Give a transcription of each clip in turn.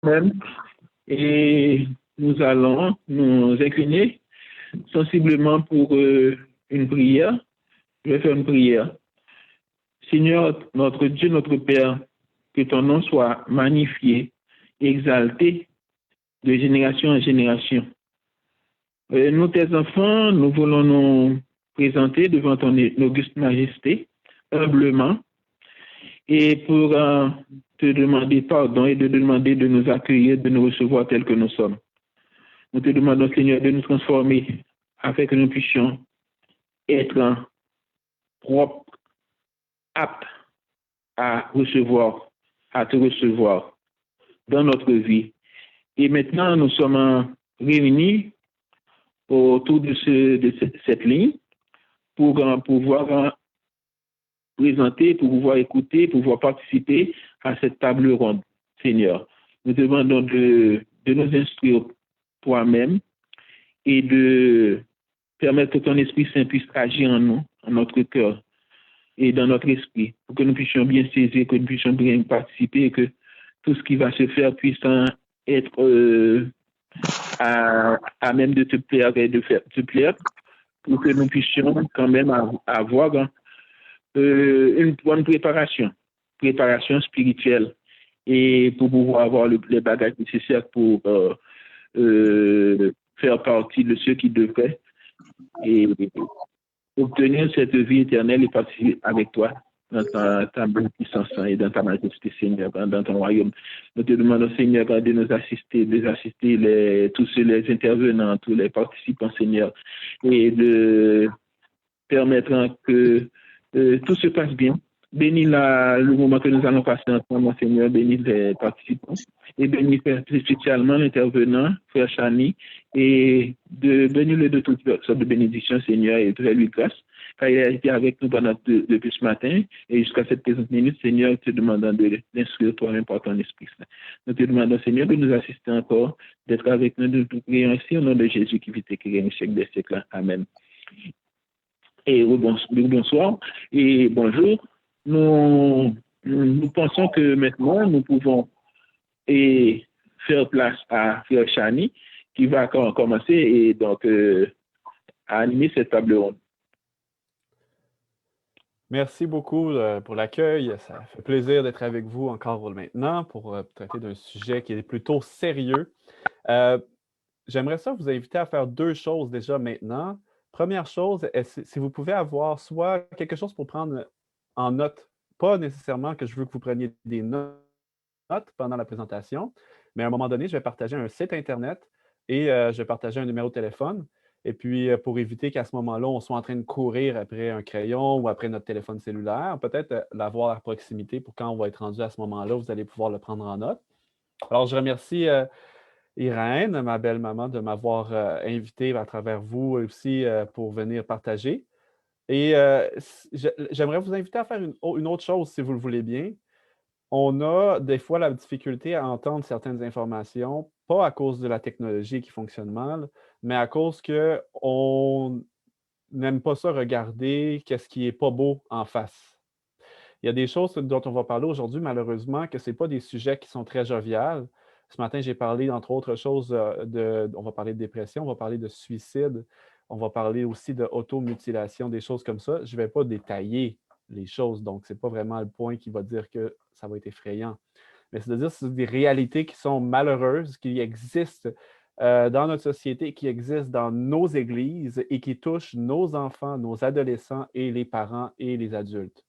Même. Et nous allons nous incliner sensiblement pour une prière. Je vais faire une prière. Seigneur, notre Dieu, notre Père, que ton nom soit magnifié, exalté de génération en génération. Nous, tes enfants, nous voulons nous présenter devant ton auguste majesté, humblement, et pour te demander pardon et de demander de nous accueillir, de nous recevoir tels que nous sommes. Nous te demandons, Seigneur, de nous transformer afin que nous puissions être propres, aptes à recevoir, à te recevoir dans notre vie. Et maintenant, nous sommes réunis autour de cette ligne pour pouvoir présenter, pour pouvoir écouter, pour pouvoir participer à cette table ronde, Seigneur. Nous te demandons de nous instruire toi-même et de permettre que ton Esprit Saint puisse agir en nous, en notre cœur et dans notre esprit, pour que nous puissions bien saisir, que nous puissions bien participer et que tout ce qui va se faire puisse être à même de te plaire et de faire te plaire, pour que nous puissions quand même avoir une bonne préparation spirituelle, et pour pouvoir avoir les bagages nécessaires pour faire partie de ceux qui devraient et obtenir cette vie éternelle et participer avec toi dans ta puissance et dans ta majesté, Seigneur, dans ton royaume. Nous te demandons, Seigneur, de nous assister, tous les intervenants, tous les participants, Seigneur, et de permettre que tout se passe bien. Bénis le moment que nous allons passer ensemble, Seigneur, bénis les participants et bénis spécialement l'intervenant, Frère Chani, et bénis-le de toutes sortes de bénédictions, Seigneur, et de lui grâce, car il a été avec nous depuis ce matin et jusqu'à cette présente minute, Seigneur, te demandant de l'instruire toi-même par ton Esprit Saint. Nous te demandons, Seigneur, de nous assister encore, d'être avec nous, de nous prier ainsi au nom de Jésus qui vit et qui règne au siècle des siècles. Amen. Et bonsoir et bonjour. Nous pensons que maintenant, nous pouvons faire place à Frère Chani qui va commencer et donc à animer cette table ronde. Merci beaucoup pour l'accueil. Ça fait plaisir d'être avec vous encore maintenant pour traiter d'un sujet qui est plutôt sérieux. J'aimerais ça vous inviter à faire deux choses déjà maintenant. Première chose, si vous pouvez avoir soit quelque chose pour prendre en note, pas nécessairement que je veux que vous preniez des notes pendant la présentation, mais à un moment donné, je vais partager un site Internet et je vais partager un numéro de téléphone. Et puis, pour éviter qu'à ce moment-là, on soit en train de courir après un crayon ou après notre téléphone cellulaire, peut-être l'avoir à proximité pour quand on va être rendu à ce moment-là, vous allez pouvoir le prendre en note. Alors, je remercie Irène, ma belle maman, de m'avoir invité à travers vous aussi pour venir partager. Et j'aimerais vous inviter à faire une autre chose, si vous le voulez bien. On a des fois la difficulté à entendre certaines informations, pas à cause de la technologie qui fonctionne mal, mais à cause qu'on n'aime pas ça regarder qu'est-ce qui n'est pas beau en face. Il y a des choses dont on va parler aujourd'hui, malheureusement, que ce n'est pas des sujets qui sont très joviales. Ce matin, j'ai parlé, entre autres choses, on va parler de dépression, on va parler de suicide, on va parler aussi de automutilation, des choses comme ça. Je ne vais pas détailler les choses, donc ce n'est pas vraiment le point qui va dire que ça va être effrayant. Mais c'est-à-dire que c'est des réalités qui sont malheureuses, qui existent dans notre société, qui existent dans nos églises et qui touchent nos enfants, nos adolescents et les parents et les adultes.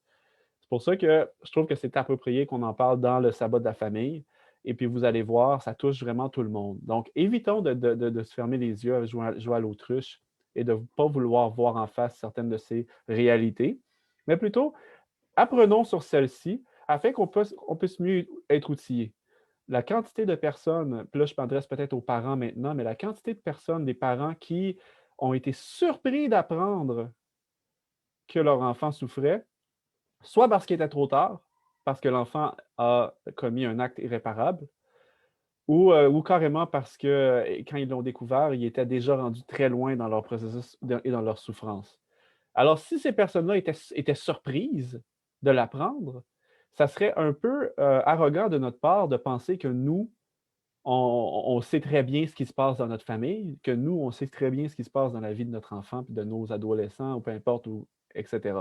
C'est pour ça que je trouve que c'est approprié qu'on en parle dans le sabbat de la famille. Et puis, vous allez voir, ça touche vraiment tout le monde. Donc, évitons de se fermer les yeux à jouer à l'autruche et de ne pas vouloir voir en face certaines de ces réalités, mais plutôt, apprenons sur celles-ci afin qu'on puisse mieux être outillés. La quantité de personnes, puis là, je m'adresse peut-être aux parents maintenant, mais la quantité de personnes, des parents qui ont été surpris d'apprendre que leur enfant souffrait, soit parce qu'il était trop tard, parce que l'enfant a commis un acte irréparable, ou carrément parce que quand ils l'ont découvert, il était déjà rendu très loin dans leur processus et dans leur souffrance. Alors, si ces personnes-là étaient surprises de l'apprendre, ça serait un peu arrogant de notre part de penser que nous, on sait très bien ce qui se passe dans notre famille, que nous, on sait très bien ce qui se passe dans la vie de notre enfant, puis de nos adolescents, ou peu importe, etc.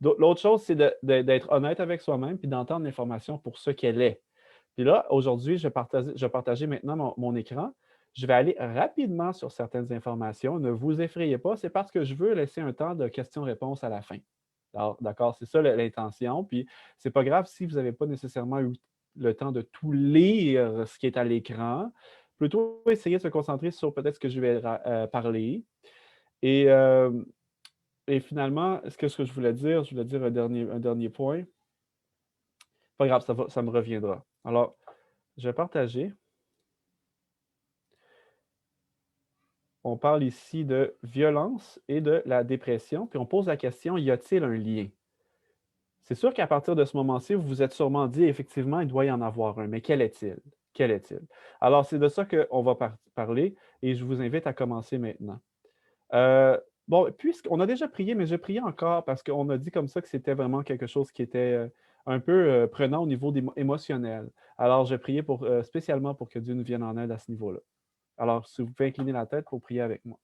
L'autre chose, c'est d'être honnête avec soi-même, puis d'entendre l'information pour ce qu'elle est. Puis là, aujourd'hui, je vais partager maintenant mon écran. Je vais aller rapidement sur certaines informations. Ne vous effrayez pas, c'est parce que je veux laisser un temps de questions-réponses à la fin. Alors, d'accord, c'est ça l'intention. Puis, c'est pas grave si vous n'avez pas nécessairement eu le temps de tout lire ce qui est à l'écran. Plutôt essayer de se concentrer sur peut-être ce que je vais parler. Et, euh, et finalement, ce que je voulais dire, un dernier point. Pas grave, ça me reviendra. Alors, je vais partager. On parle ici de violence et de la dépression, puis on pose la question, y a-t-il un lien? C'est sûr qu'à partir de ce moment-ci, vous vous êtes sûrement dit, effectivement, il doit y en avoir un, mais quel est-il? Quel est-il? Alors, c'est de ça qu'on va parler et je vous invite à commencer maintenant. Bon, puisqu'on a déjà prié, mais je priais encore parce qu'on a dit comme ça que c'était vraiment quelque chose qui était un peu prenant au niveau émotionnel. Alors, je priais spécialement pour que Dieu nous vienne en aide à ce niveau-là. Alors, si vous pouvez incliner la tête pour prier avec moi.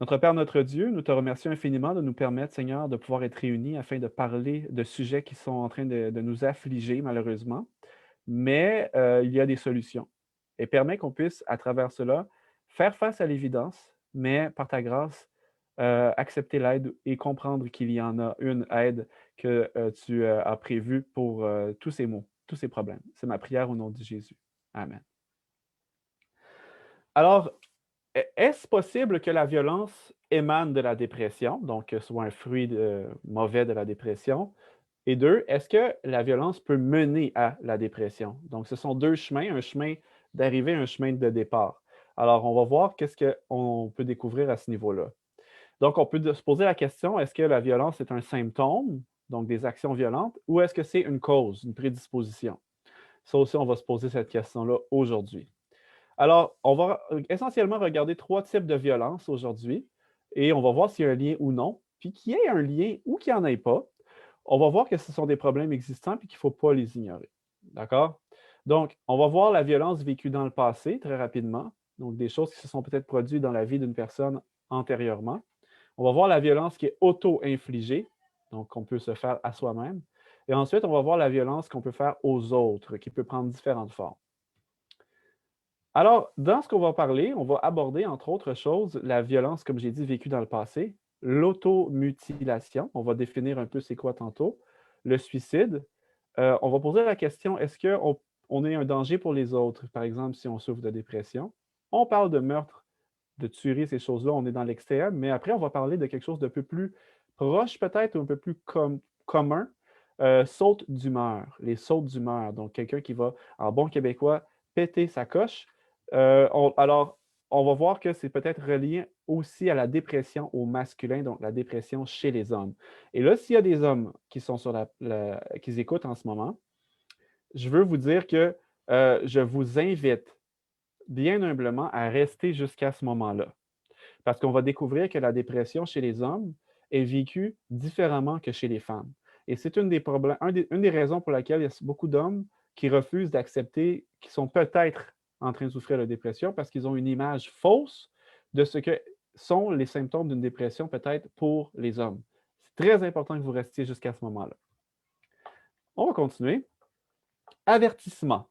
Notre Père, notre Dieu, nous te remercions infiniment de nous permettre, Seigneur, de pouvoir être réunis afin de parler de sujets qui sont en train de nous affliger, malheureusement. Mais il y a des solutions. Et permets qu'on puisse, à travers cela, faire face à l'évidence, mais par ta grâce, accepter l'aide et comprendre qu'il y en a une aide que tu as prévue pour tous ces maux, tous ces problèmes. C'est ma prière au nom de Jésus. Amen. Alors, est-ce possible que la violence émane de la dépression, donc soit un fruit mauvais de la dépression? Et deux, est-ce que la violence peut mener à la dépression? Donc, ce sont deux chemins, un chemin d'arrivée, un chemin de départ. Alors, on va voir qu'est-ce qu'on peut découvrir à ce niveau-là. Donc, on peut se poser la question, est-ce que la violence est un symptôme, donc des actions violentes, ou est-ce que c'est une cause, une prédisposition? Ça aussi, on va se poser cette question-là aujourd'hui. Alors, on va essentiellement regarder trois types de violence aujourd'hui et on va voir s'il y a un lien ou non, puis qu'il y ait un lien ou qu'il n'y en ait pas. On va voir que ce sont des problèmes existants et qu'il ne faut pas les ignorer. D'accord? Donc, on va voir la violence vécue dans le passé très rapidement, donc des choses qui se sont peut-être produites dans la vie d'une personne antérieurement. On va voir la violence qui est auto-infligée, donc qu'on peut se faire à soi-même. Et ensuite, on va voir la violence qu'on peut faire aux autres, qui peut prendre différentes formes. Alors, dans ce qu'on va parler, on va aborder, entre autres choses, la violence, comme j'ai dit, vécue dans le passé, l'automutilation, on va définir un peu c'est quoi tantôt, le suicide. On va poser la question, est-ce qu'on est un danger pour les autres, par exemple, si on souffre de dépression? On parle de meurtre, de tuerie, ces choses-là, on est dans l'extrême, mais après, on va parler de quelque chose de peu plus proche, peut-être, ou un peu plus commun, saute d'humeur, les sautes d'humeur. Donc, quelqu'un qui va, en bon québécois, péter sa coche. Alors, on va voir que c'est peut-être relié aussi à la dépression au masculin, donc la dépression chez les hommes. Et là, s'il y a des hommes qui sont qui écoutent en ce moment, je veux vous dire que je vous invite bien humblement à rester jusqu'à ce moment-là. Parce qu'on va découvrir que la dépression chez les hommes est vécue différemment que chez les femmes. Et c'est une des raisons pour laquelle il y a beaucoup d'hommes qui refusent d'accepter qu'ils sont peut-être en train de souffrir de dépression parce qu'ils ont une image fausse de ce que sont les symptômes d'une dépression peut-être pour les hommes. C'est très important que vous restiez jusqu'à ce moment-là. On va continuer. Avertissement.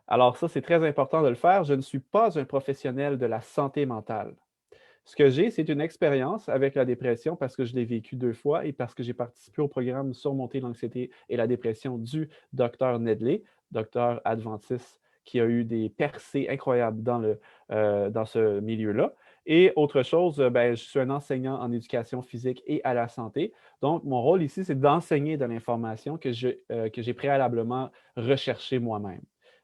Alors ça, c'est très important de le faire. Je ne suis pas un professionnel de la santé mentale. Ce que j'ai, c'est une expérience avec la dépression parce que je l'ai vécu 2 fois et parce que j'ai participé au programme Surmonter l'anxiété et la dépression du docteur Nedley, docteur adventiste qui a eu des percées incroyables dans ce milieu-là. Et autre chose, je suis un enseignant en éducation physique et à la santé. Donc, mon rôle ici, c'est d'enseigner de l'information que j'ai préalablement recherchée moi-même.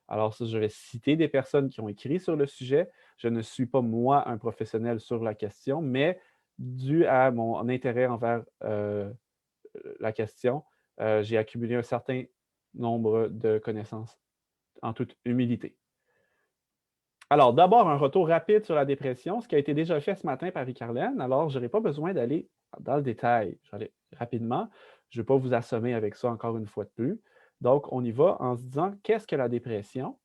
Alors, ça, je vais citer des personnes qui ont écrit sur le sujet. Je ne suis pas, moi, un professionnel sur la question, mais dû à mon intérêt envers la question, j'ai accumulé un certain nombre de connaissances en toute humilité. Alors, d'abord, un retour rapide sur la dépression, ce qui a été déjà fait ce matin par Ricarlène. Alors, je n'aurai pas besoin d'aller dans le détail. Je vais aller rapidement. Je ne vais pas vous assommer avec ça encore une fois de plus. Donc, on y va en se disant, qu'est-ce que la dépression?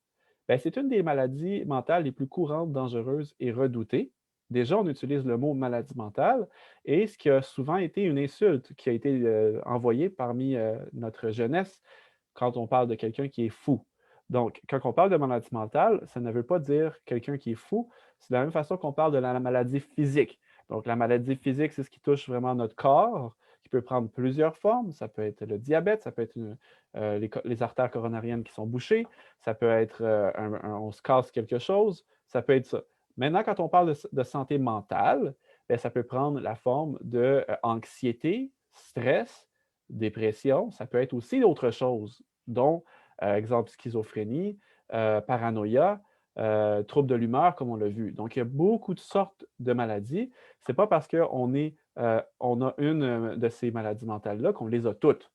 Ben, c'est une des maladies mentales les plus courantes, dangereuses et redoutées. Déjà, on utilise le mot maladie mentale et ce qui a souvent été une insulte qui a été envoyée parmi notre jeunesse quand on parle de quelqu'un qui est fou. Donc, quand on parle de maladie mentale, ça ne veut pas dire quelqu'un qui est fou. C'est de la même façon qu'on parle de la maladie physique. Donc, la maladie physique, c'est ce qui touche vraiment notre corps, qui peut prendre plusieurs formes. Ça peut être le diabète, ça peut être les artères coronariennes qui sont bouchées, ça peut être on se casse quelque chose, ça peut être ça. Maintenant, quand on parle de santé mentale, bien, ça peut prendre la forme de anxiété, stress, dépression. Ça peut être aussi d'autres choses, dont, exemple, schizophrénie, paranoïa, troubles de l'humeur, comme on l'a vu. Donc, il y a beaucoup de sortes de maladies. Ce n'est pas parce qu'on on a une de ces maladies mentales-là qu'on les a toutes.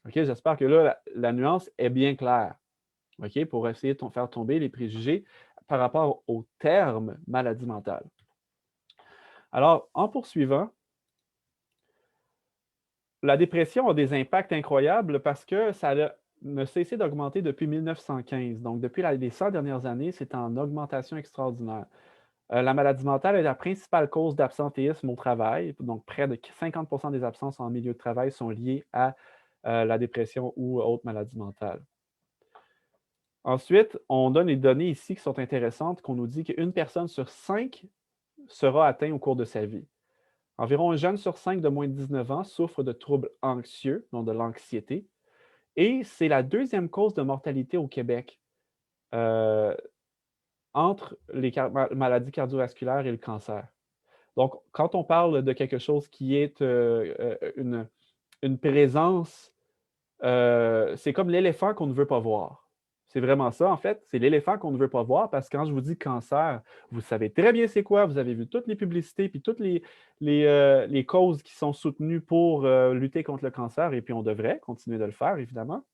Okay? J'espère que là, la nuance est bien claire. Okay? Pour essayer de faire tomber les préjugés par rapport au terme maladie mentale. Alors, en poursuivant, la dépression a des impacts incroyables parce que ça ne cessé d'augmenter depuis 1915. Donc, depuis les 100 dernières années, c'est en augmentation extraordinaire. La maladie mentale est la principale cause d'absentéisme au travail. Donc, près de 50% des absences en milieu de travail sont liées à la dépression ou autre maladie mentale. Ensuite, on donne des données ici qui sont intéressantes, qu'on nous dit qu'une personne sur 5 sera atteinte au cours de sa vie. Environ un jeune sur 5 de moins de 19 ans souffre de troubles anxieux, donc de l'anxiété, et c'est la deuxième cause de mortalité au Québec entre les maladies cardiovasculaires et le cancer. Donc, quand on parle de quelque chose qui est une présence, c'est comme l'éléphant qu'on ne veut pas voir. C'est vraiment ça, en fait. C'est l'éléphant qu'on ne veut pas voir parce que quand je vous dis cancer, vous savez très bien c'est quoi. Vous avez vu toutes les publicités puis toutes les causes qui sont soutenues pour lutter contre le cancer et puis on devrait continuer de le faire, évidemment.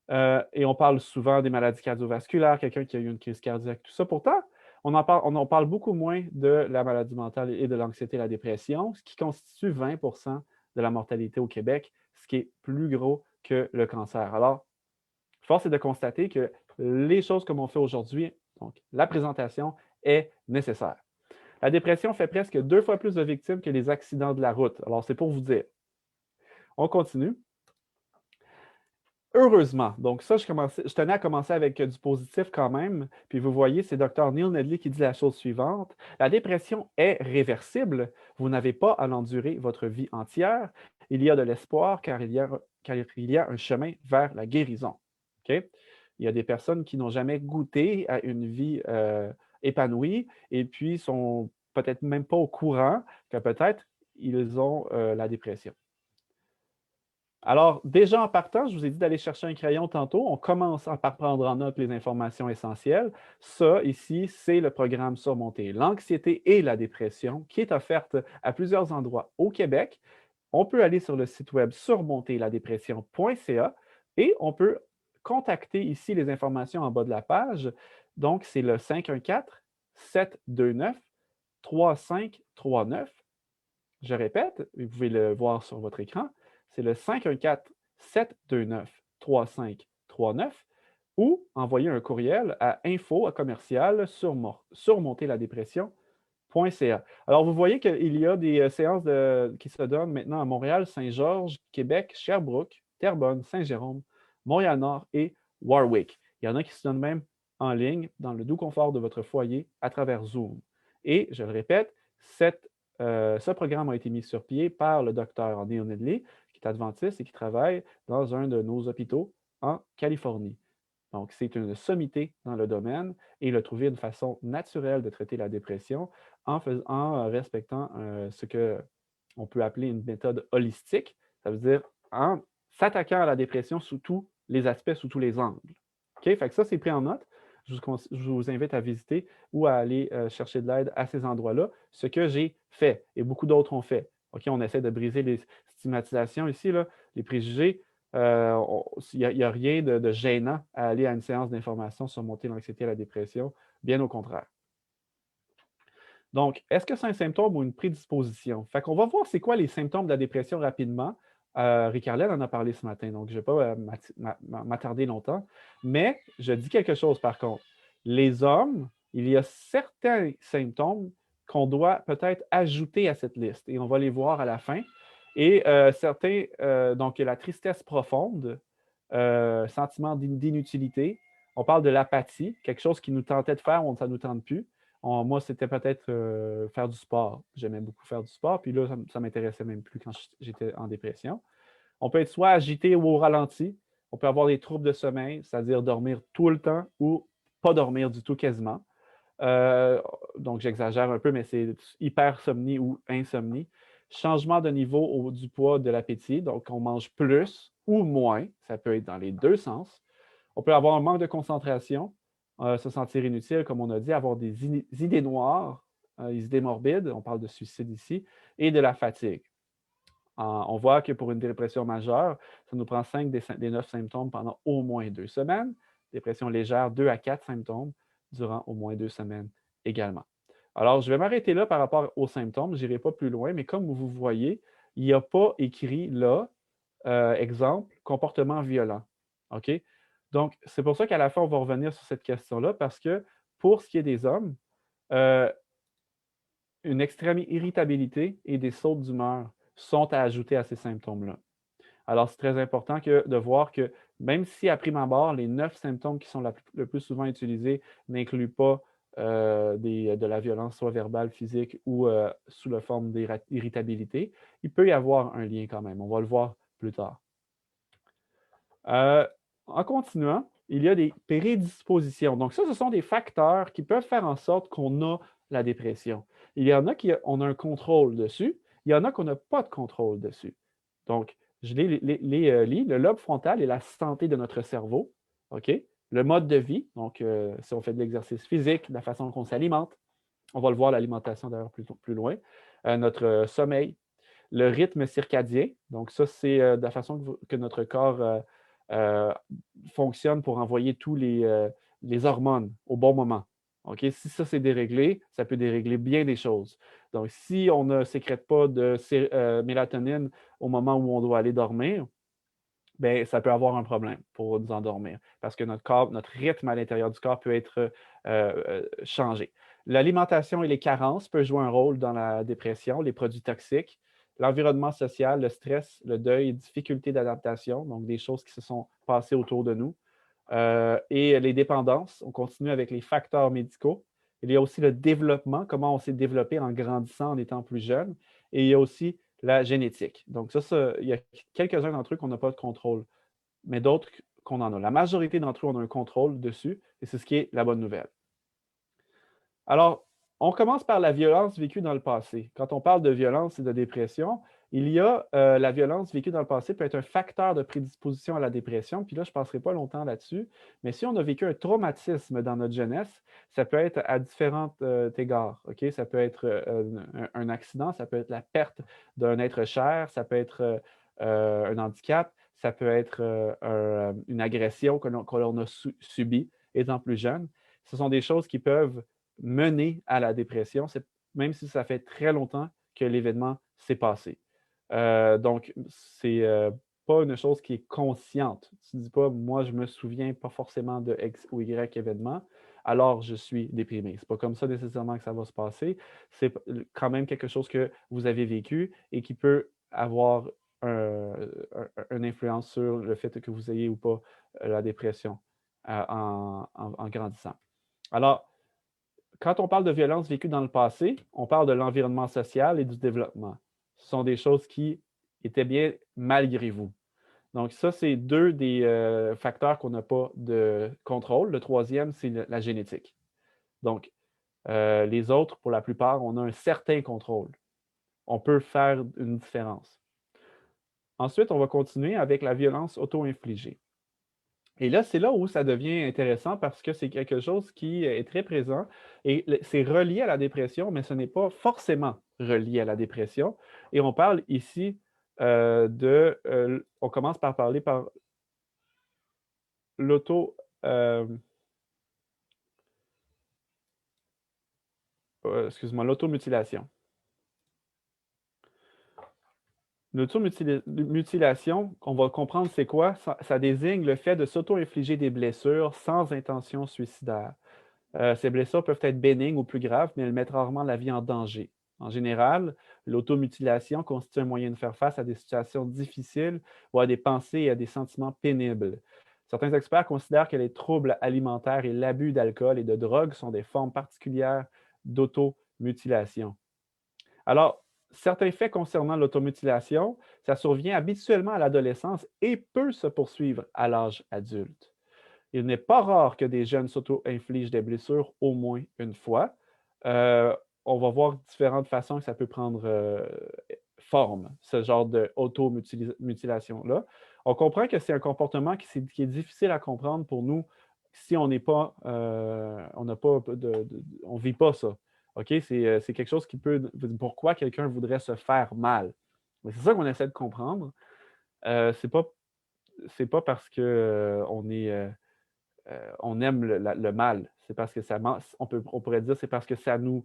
Et on parle souvent des maladies cardiovasculaires, quelqu'un qui a eu une crise cardiaque, tout ça. Pourtant, on en parle beaucoup moins de la maladie mentale et de l'anxiété et la dépression, ce qui constitue 20% de la mortalité au Québec, ce qui est plus gros que le cancer. Alors, force est de constater que les choses comme on fait aujourd'hui, donc la présentation, est nécessaire. La dépression fait presque 2 fois plus de victimes que les accidents de la route. Alors, c'est pour vous dire. On continue. Heureusement. Donc ça, je tenais à commencer avec du positif quand même. Puis vous voyez, c'est Dr. Neil Nedley qui dit la chose suivante. La dépression est réversible. Vous n'avez pas à l'endurer votre vie entière. Il y a de l'espoir car il y a un chemin vers la guérison. Okay? Il y a des personnes qui n'ont jamais goûté à une vie épanouie et puis sont peut-être même pas au courant que peut-être ils ont la dépression. Alors, déjà en partant, je vous ai dit d'aller chercher un crayon tantôt. On commence par prendre en note les informations essentielles. Ça, ici, c'est le programme Surmonter l'anxiété et la dépression qui est offerte à plusieurs endroits au Québec. On peut aller sur le site web surmonterladépression.ca et on peut contacter ici les informations en bas de la page. Donc, c'est le 514-729-3539. Je répète, vous pouvez le voir sur votre écran. C'est le 514-729-3539 ou envoyer un courriel à info@surmonterladépression.ca. Alors, vous voyez qu'il y a des séances qui se donnent maintenant à Montréal, Saint-Georges, Québec, Sherbrooke, Terrebonne, Saint-Jérôme, Montréal-Nord et Warwick. Il y en a qui se donnent même en ligne dans le doux confort de votre foyer à travers Zoom. Et, je le répète, ce programme a été mis sur pied par le docteur Neil Nedley, qui est adventiste et qui travaille dans un de nos hôpitaux en Californie. Donc, c'est une sommité dans le domaine et il a trouvé une façon naturelle de traiter la dépression en respectant ce qu'on peut appeler une méthode holistique. Ça veut dire en s'attaquant à la dépression sous tous les aspects, sous tous les angles. OK? Fait que ça, c'est pris en note. Je vous invite à visiter ou à aller chercher de l'aide à ces endroits-là, ce que j'ai fait et beaucoup d'autres ont fait. OK, on essaie de briser les stigmatisations ici, là, les préjugés. Il n'y a rien de gênant à aller à une séance d'information sur monter l'anxiété et la dépression, bien au contraire. Donc, est-ce que c'est un symptôme ou une prédisposition? Fait qu'on va voir c'est quoi les symptômes de la dépression rapidement. Ricarlette en a parlé ce matin, donc je ne vais pas m'attarder longtemps. Mais je dis quelque chose par contre. Les hommes, il y a certains symptômes qu'on doit peut-être ajouter à cette liste et on va les voir à la fin. Et certains, donc la tristesse profonde, sentiment d'inutilité, on parle de l'apathie, quelque chose qui nous tentait de faire, ça ne nous tente plus. Moi, c'était peut-être faire du sport. J'aimais beaucoup faire du sport, puis là, ça ne m'intéressait même plus quand j'étais en dépression. On peut être soit agité ou au ralenti. On peut avoir des troubles de sommeil, c'est-à-dire dormir tout le temps ou pas dormir du tout quasiment. Donc, j'exagère un peu, mais c'est hypersomnie ou insomnie. Changement de niveau du poids de l'appétit, donc on mange plus ou moins, ça peut être dans les deux sens. On peut avoir un manque de concentration, se sentir inutile, comme on a dit, avoir des idées noires, des idées morbides, on parle de suicide ici, et de la fatigue. On voit que pour une dépression majeure, ça nous prend 5 des 9 symptômes pendant au moins 2 semaines. Dépression légère, 2 à 4 symptômes durant au moins 2 semaines également. Alors, je vais m'arrêter là par rapport aux symptômes. Je n'irai pas plus loin, mais comme vous voyez, il n'y a pas écrit là, exemple, comportement violent. OK? Donc, c'est pour ça qu'à la fin, on va revenir sur cette question-là, parce que pour ce qui est des hommes, une extrême irritabilité et des sautes d'humeur sont à ajouter à ces symptômes-là. Alors, c'est très important de voir que même si à prime abord, les 9 symptômes qui sont le plus souvent utilisés n'incluent pas de la violence, soit verbale, physique ou sous la forme d'irritabilité, il peut y avoir un lien quand même. On va le voir plus tard. En continuant, il y a des prédispositions. Donc, ça, ce sont des facteurs qui peuvent faire en sorte qu'on a la dépression. Il y en a qui on a un contrôle dessus, il y en a qu'on n'a pas de contrôle dessus. Donc, je les lis. Le lobe frontal est la santé de notre cerveau. OK? Le mode de vie, donc si on fait de l'exercice physique, la façon qu'on s'alimente, on va le voir l'alimentation d'ailleurs plus loin, notre sommeil, le rythme circadien, donc ça, c'est de la façon que notre corps fonctionne pour envoyer tous les hormones au bon moment. OK? Si ça, c'est déréglé, ça peut dérégler bien des choses. Donc, si on ne sécrète pas de mélatonine au moment où on doit aller dormir, bien, ça peut avoir un problème pour nous endormir parce que notre corps, notre rythme à l'intérieur du corps peut être changé. L'alimentation et les carences peuvent jouer un rôle dans la dépression, les produits toxiques, l'environnement social, le stress, le deuil, difficultés d'adaptation, donc des choses qui se sont passées autour de nous. Et les dépendances, on continue avec les facteurs médicaux. Il y a aussi le développement, comment on s'est développé en grandissant, en étant plus jeune. Et il y a aussi la génétique. Donc ça il y a quelques-uns d'entre eux qu'on n'a pas de contrôle, mais d'autres qu'on en a. La majorité d'entre eux, on a un contrôle dessus, et c'est ce qui est la bonne nouvelle. Alors, on commence par la violence vécue dans le passé. Quand on parle de violence et de dépression, il y a la violence vécue dans le passé peut être un facteur de prédisposition à la dépression. Puis là, je ne passerai pas longtemps là-dessus. Mais si on a vécu un traumatisme dans notre jeunesse, ça peut être à différents égards. OK? Ça peut être un accident, ça peut être la perte d'un être cher, ça peut être un handicap, ça peut être une agression que l'on a subie étant plus jeune. Ce sont des choses qui peuvent mener à la dépression, même si ça fait très longtemps que l'événement s'est passé. Donc, c'est pas une chose qui est consciente. Tu ne dis pas, moi, je me souviens pas forcément de X ou Y événement, alors je suis déprimé. C'est pas comme ça nécessairement que ça va se passer. C'est quand même quelque chose que vous avez vécu et qui peut avoir une influence sur le fait que vous ayez ou pas la dépression en grandissant. Alors, quand on parle de violence vécue dans le passé, on parle de l'environnement social et du développement. Ce sont des choses qui étaient bien malgré vous. Donc, ça, c'est deux des facteurs qu'on n'a pas de contrôle. Le troisième, c'est la génétique. Donc, les autres, pour la plupart, on a un certain contrôle. On peut faire une différence. Ensuite, on va continuer avec la violence auto-infligée. Et là, c'est là où ça devient intéressant parce que c'est quelque chose qui est très présent et c'est relié à la dépression, mais ce n'est pas forcément relié à la dépression. Et on parle ici on commence par parler par l'auto... excuse-moi, l'automutilation. L'automutilation, on va comprendre c'est quoi. Ça désigne le fait de s'auto-infliger des blessures sans intention suicidaire. Ces blessures peuvent être bénignes ou plus graves, mais elles mettent rarement la vie en danger. En général, l'automutilation constitue un moyen de faire face à des situations difficiles ou à des pensées et à des sentiments pénibles. Certains experts considèrent que les troubles alimentaires et l'abus d'alcool et de drogue sont des formes particulières d'automutilation. Alors, certains faits concernant l'automutilation, ça survient habituellement à l'adolescence et peut se poursuivre à l'âge adulte. Il n'est pas rare que des jeunes s'auto-infligent des blessures au moins une fois. Euh, on va voir différentes façons que ça peut prendre forme, ce genre d'auto-mutilation-là. On comprend que c'est un comportement qui est difficile à comprendre pour nous si on n'est pas, on n'a pas on vit pas ça. OK? C'est quelque chose qui peut. Pourquoi quelqu'un voudrait se faire mal? Mais c'est ça qu'on essaie de comprendre. C'est pas parce que on aime le mal. C'est parce que on pourrait dire c'est parce que ça nous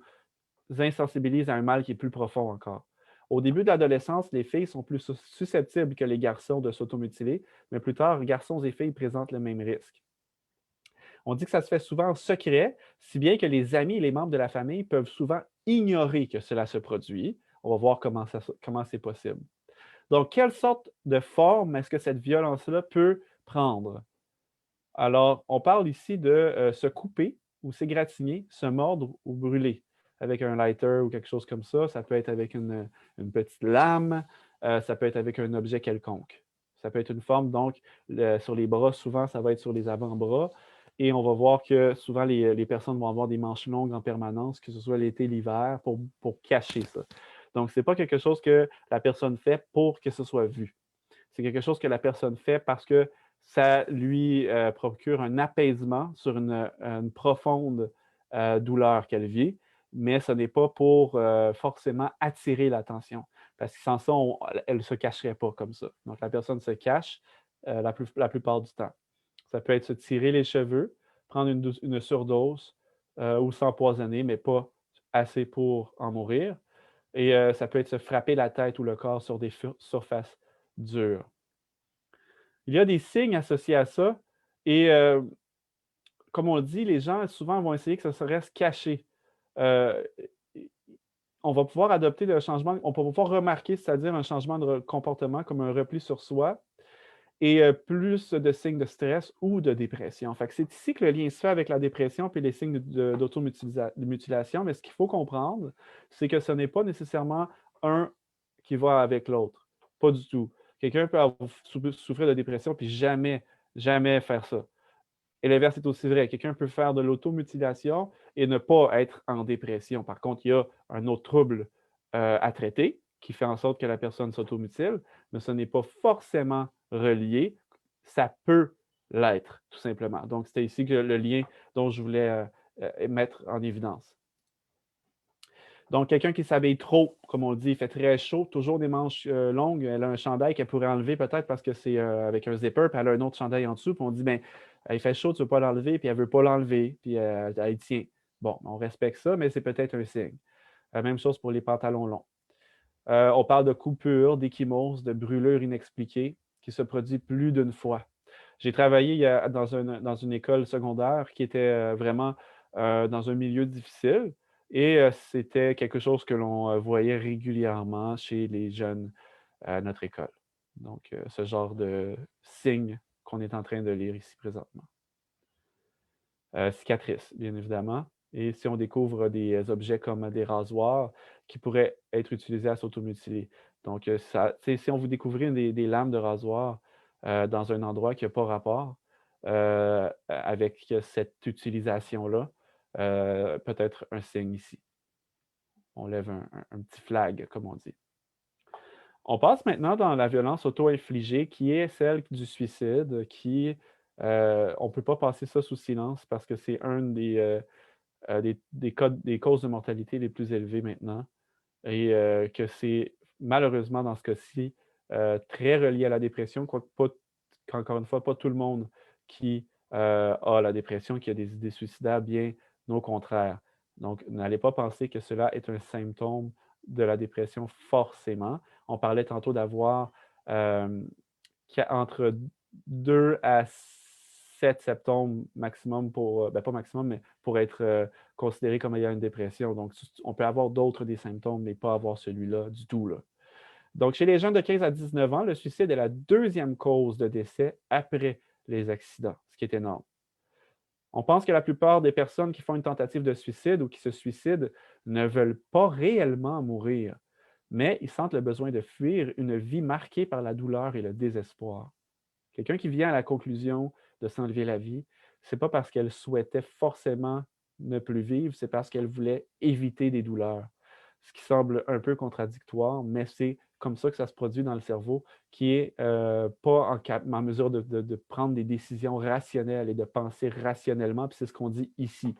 insensibilise à un mal qui est plus profond encore. Au début de l'adolescence, les filles sont plus susceptibles que les garçons de s'automutiler, mais plus tard, garçons et filles présentent le même risque. On dit que ça se fait souvent en secret, si bien que les amis et les membres de la famille peuvent souvent ignorer que cela se produit. On va voir comment c'est possible. Donc, quelle sorte de forme est-ce que cette violence-là peut prendre? Alors, on parle ici de se couper ou s'égratigner, se mordre ou brûler avec un lighter ou quelque chose comme ça. Ça peut être avec une petite lame, ça peut être avec un objet quelconque. Ça peut être une forme, donc, sur les bras, souvent, ça va être sur les avant-bras. Et on va voir que souvent, les personnes vont avoir des manches longues en permanence, que ce soit l'été, l'hiver, pour cacher ça. Donc, ce n'est pas quelque chose que la personne fait pour que ce soit vu. C'est quelque chose que la personne fait parce que ça lui procure un apaisement sur une profonde douleur qu'elle vit, mais ce n'est pas pour forcément attirer l'attention. Parce que sans ça, elle ne se cacherait pas comme ça. Donc, la personne se cache la plupart du temps. Ça peut être se tirer les cheveux, prendre une surdose ou s'empoisonner, mais pas assez pour en mourir. Et ça peut être se frapper la tête ou le corps sur des surfaces dures. Il y a des signes associés à ça et comme on le dit, les gens souvent vont essayer que ça reste caché. Euh, on va pouvoir adopter le changement, on va pouvoir remarquer, c'est-à-dire un changement de comportement comme un repli sur soi et plus de signes de stress ou de dépression. Fait que c'est ici que le lien se fait avec la dépression et les signes d'automutilation, mais ce qu'il faut comprendre, c'est que ce n'est pas nécessairement un qui va avec l'autre. Pas du tout. Quelqu'un peut souffrir de dépression puis jamais faire ça. Et l'inverse est aussi vrai. Quelqu'un peut faire de l'automutilation et ne pas être en dépression. Par contre, il y a un autre trouble à traiter qui fait en sorte que la personne s'automutile, mais ce n'est pas forcément relié. Ça peut l'être, tout simplement. Donc, c'était ici que le lien dont je voulais mettre en évidence. Donc, quelqu'un qui s'habille trop, comme on dit, il fait très chaud, toujours des manches longues. Elle a un chandail qu'elle pourrait enlever peut-être parce que c'est avec un zipper, puis elle a un autre chandail en dessous, puis on dit, ben, il fait chaud, tu ne veux pas l'enlever, puis elle ne veut pas l'enlever, puis elle tient. Bon, on respecte ça, mais c'est peut-être un signe. Même chose pour les pantalons longs. On parle de coupures, d'échymoses, de brûlures inexpliquées qui se produit plus d'une fois. J'ai travaillé dans une école secondaire qui était vraiment dans un milieu difficile et c'était quelque chose que l'on voyait régulièrement chez les jeunes à notre école. Donc, ce genre de signe qu'on est en train de lire ici présentement. Cicatrices, bien évidemment. Et si on découvre des objets comme des rasoirs qui pourraient être utilisés à s'automutiler. Donc, si on vous découvrez des lames de rasoir dans un endroit qui n'a pas rapport avec cette utilisation-là, peut-être un signe ici. On lève un petit flag, comme on dit. On passe maintenant dans la violence auto-infligée, qui est celle du suicide, qui, on ne peut pas passer ça sous silence parce que c'est un des causes de mortalité les plus élevées maintenant et que c'est malheureusement dans ce cas-ci très relié à la dépression, qu'encore une fois, pas tout le monde qui a la dépression, qui a des idées suicidaires, bien au contraire. Donc, n'allez pas penser que cela est un symptôme de la dépression forcément. On parlait tantôt d'avoir entre 2 à 7 symptômes maximum pour, pas maximum, mais pour être considéré comme ayant une dépression. Donc, on peut avoir d'autres des symptômes, mais pas avoir celui-là du tout, là. Donc, chez les jeunes de 15 à 19 ans, le suicide est la deuxième cause de décès après les accidents, ce qui est énorme. On pense que la plupart des personnes qui font une tentative de suicide ou qui se suicident ne veulent pas réellement mourir, mais ils sentent le besoin de fuir une vie marquée par la douleur et le désespoir. Quelqu'un qui vient à la conclusion de s'enlever la vie, c'est pas parce qu'elle souhaitait forcément ne plus vivre, c'est parce qu'elle voulait éviter des douleurs. Ce qui semble un peu contradictoire, mais c'est comme ça que ça se produit dans le cerveau, qui est pas en mesure de prendre des décisions rationnelles et de penser rationnellement, puis c'est ce qu'on dit ici.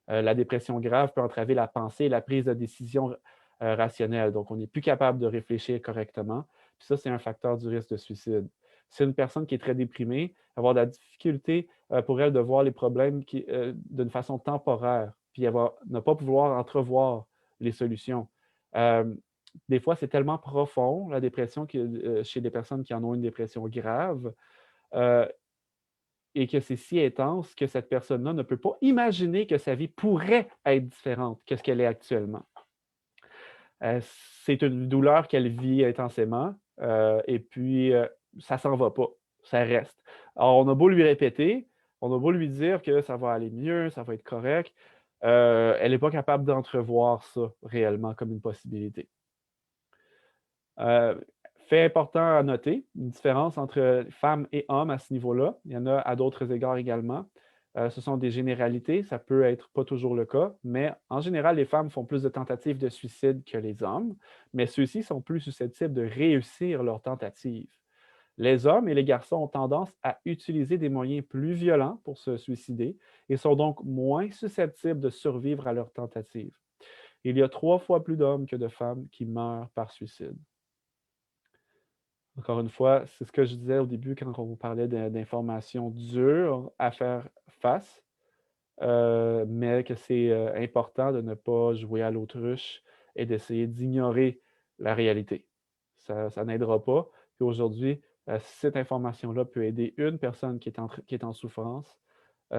La dépression grave peut entraver la pensée et la prise de décision rationnelle. Donc, on n'est plus capable de réfléchir correctement. Puis ça, c'est un facteur du risque de suicide. C'est une personne qui est très déprimée, avoir de la difficulté pour elle de voir les problèmes d'une façon temporaire, puis ne pas pouvoir entrevoir les solutions. Des fois, c'est tellement profond, la dépression, chez des personnes qui en ont une dépression grave, et que c'est si intense que cette personne-là ne peut pas imaginer que sa vie pourrait être différente que ce qu'elle est actuellement. C'est une douleur qu'elle vit intensément, et puis ça s'en va pas, ça reste. Alors, on a beau lui répéter, on a beau lui dire que ça va aller mieux, ça va être correct, elle n'est pas capable d'entrevoir ça réellement comme une possibilité. Fait important à noter, une différence entre femmes et hommes à ce niveau-là. Il y en a à d'autres égards également. Ce sont des généralités, ça peut être pas toujours le cas, mais en général, les femmes font plus de tentatives de suicide que les hommes, mais ceux-ci sont plus susceptibles de réussir leurs tentatives. Les hommes et les garçons ont tendance à utiliser des moyens plus violents pour se suicider et sont donc moins susceptibles de survivre à leurs tentatives. Il y a 3 fois plus d'hommes que de femmes qui meurent par suicide. Encore une fois, c'est ce que je disais au début quand on vous parlait d'informations dures à faire face, mais que c'est important de ne pas jouer à l'autruche et d'essayer d'ignorer la réalité. Ça n'aidera pas. Puis aujourd'hui, si cette information-là peut aider une personne qui est en souffrance,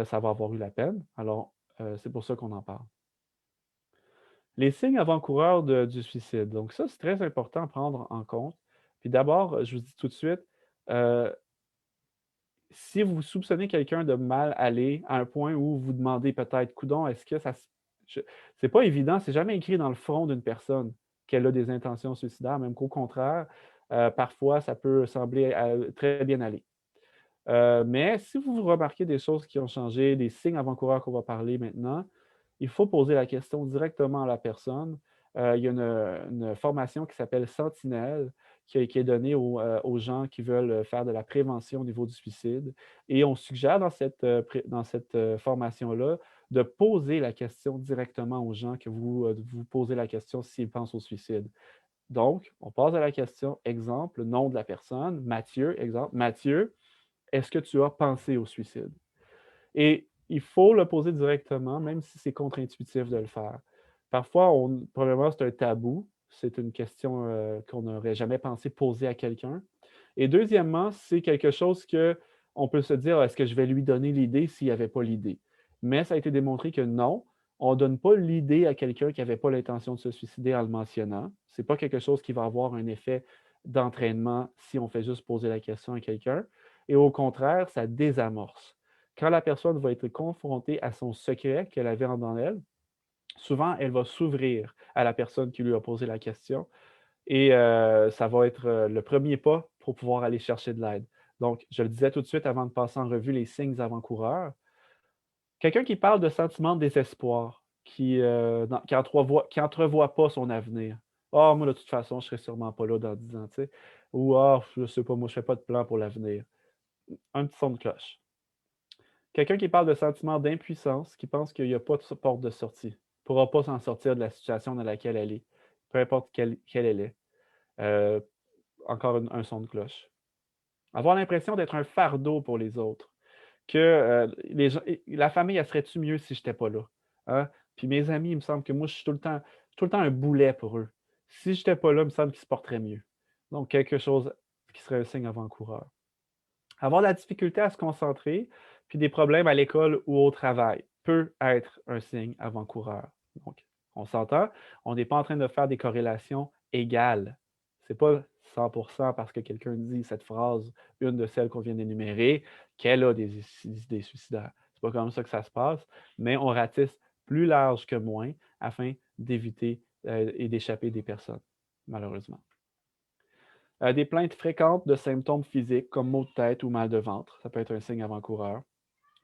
ça va avoir eu la peine. Alors, c'est pour ça qu'on en parle. Les signes avant-coureurs du suicide. Donc ça, c'est très important à prendre en compte. Puis d'abord, je vous dis tout de suite, si vous soupçonnez quelqu'un de mal aller à un point où vous demandez peut-être, coudon, est-ce que ça... C'est pas évident, c'est jamais écrit dans le front d'une personne qu'elle a des intentions suicidaires, même qu'au contraire, parfois, ça peut sembler très bien aller. Mais si vous remarquez des choses qui ont changé, des signes avant-coureurs qu'on va parler maintenant, il faut poser la question directement à la personne. Il y a une formation qui s'appelle Sentinelle qui est donnée aux gens qui veulent faire de la prévention au niveau du suicide. Et on suggère dans cette formation-là de poser la question directement aux gens que vous posez la question s'ils pensent au suicide. Donc, on pose à la question, exemple, le nom de la personne, Mathieu, exemple, Mathieu, est-ce que tu as pensé au suicide? Et il faut le poser directement, même si c'est contre-intuitif de le faire. Parfois, probablement, c'est un tabou. C'est une question qu'on n'aurait jamais pensé poser à quelqu'un. Et deuxièmement, c'est quelque chose qu'on peut se dire, est-ce que je vais lui donner l'idée s'il n'y avait pas l'idée? Mais ça a été démontré que non, on ne donne pas l'idée à quelqu'un qui n'avait pas l'intention de se suicider en le mentionnant. Ce n'est pas quelque chose qui va avoir un effet d'entraînement si on fait juste poser la question à quelqu'un. Et au contraire, ça désamorce. Quand la personne va être confrontée à son secret qu'elle avait en elle, souvent, elle va s'ouvrir à la personne qui lui a posé la question et ça va être le premier pas pour pouvoir aller chercher de l'aide. Donc, je le disais tout de suite avant de passer en revue les signes avant-coureurs. Quelqu'un qui parle de sentiments de désespoir, qui n'entrevoit pas son avenir. Ah, moi, de toute façon, je ne serai sûrement pas là dans 10 ans, tu sais. Ou, je ne sais pas, moi, je ne fais pas de plan pour l'avenir. Un petit son de cloche. Quelqu'un qui parle de sentiment d'impuissance, qui pense qu'il n'y a pas de porte de sortie, ne pourra pas s'en sortir de la situation dans laquelle elle est, peu importe quelle elle est. Encore un son de cloche. Avoir l'impression d'être un fardeau pour les autres. Que la famille, elle serait-tu mieux si je n'étais pas là? Hein? Puis mes amis, il me semble que moi, je suis tout le temps un boulet pour eux. Si je n'étais pas là, il me semble qu'ils se porteraient mieux. Donc, quelque chose qui serait un signe avant-coureur. Avoir de la difficulté à se concentrer, puis des problèmes à l'école ou au travail peut être un signe avant-coureur. Donc, on s'entend, on n'est pas en train de faire des corrélations égales. Ce n'est pas 100% parce que quelqu'un dit cette phrase, une de celles qu'on vient d'énumérer, qu'elle a des idées suicidaires. C'est pas comme ça que ça se passe, mais on ratisse plus large que moins afin d'éviter et d'échapper des personnes, malheureusement. Des plaintes fréquentes de symptômes physiques comme maux de tête ou mal de ventre, ça peut être un signe avant-coureur.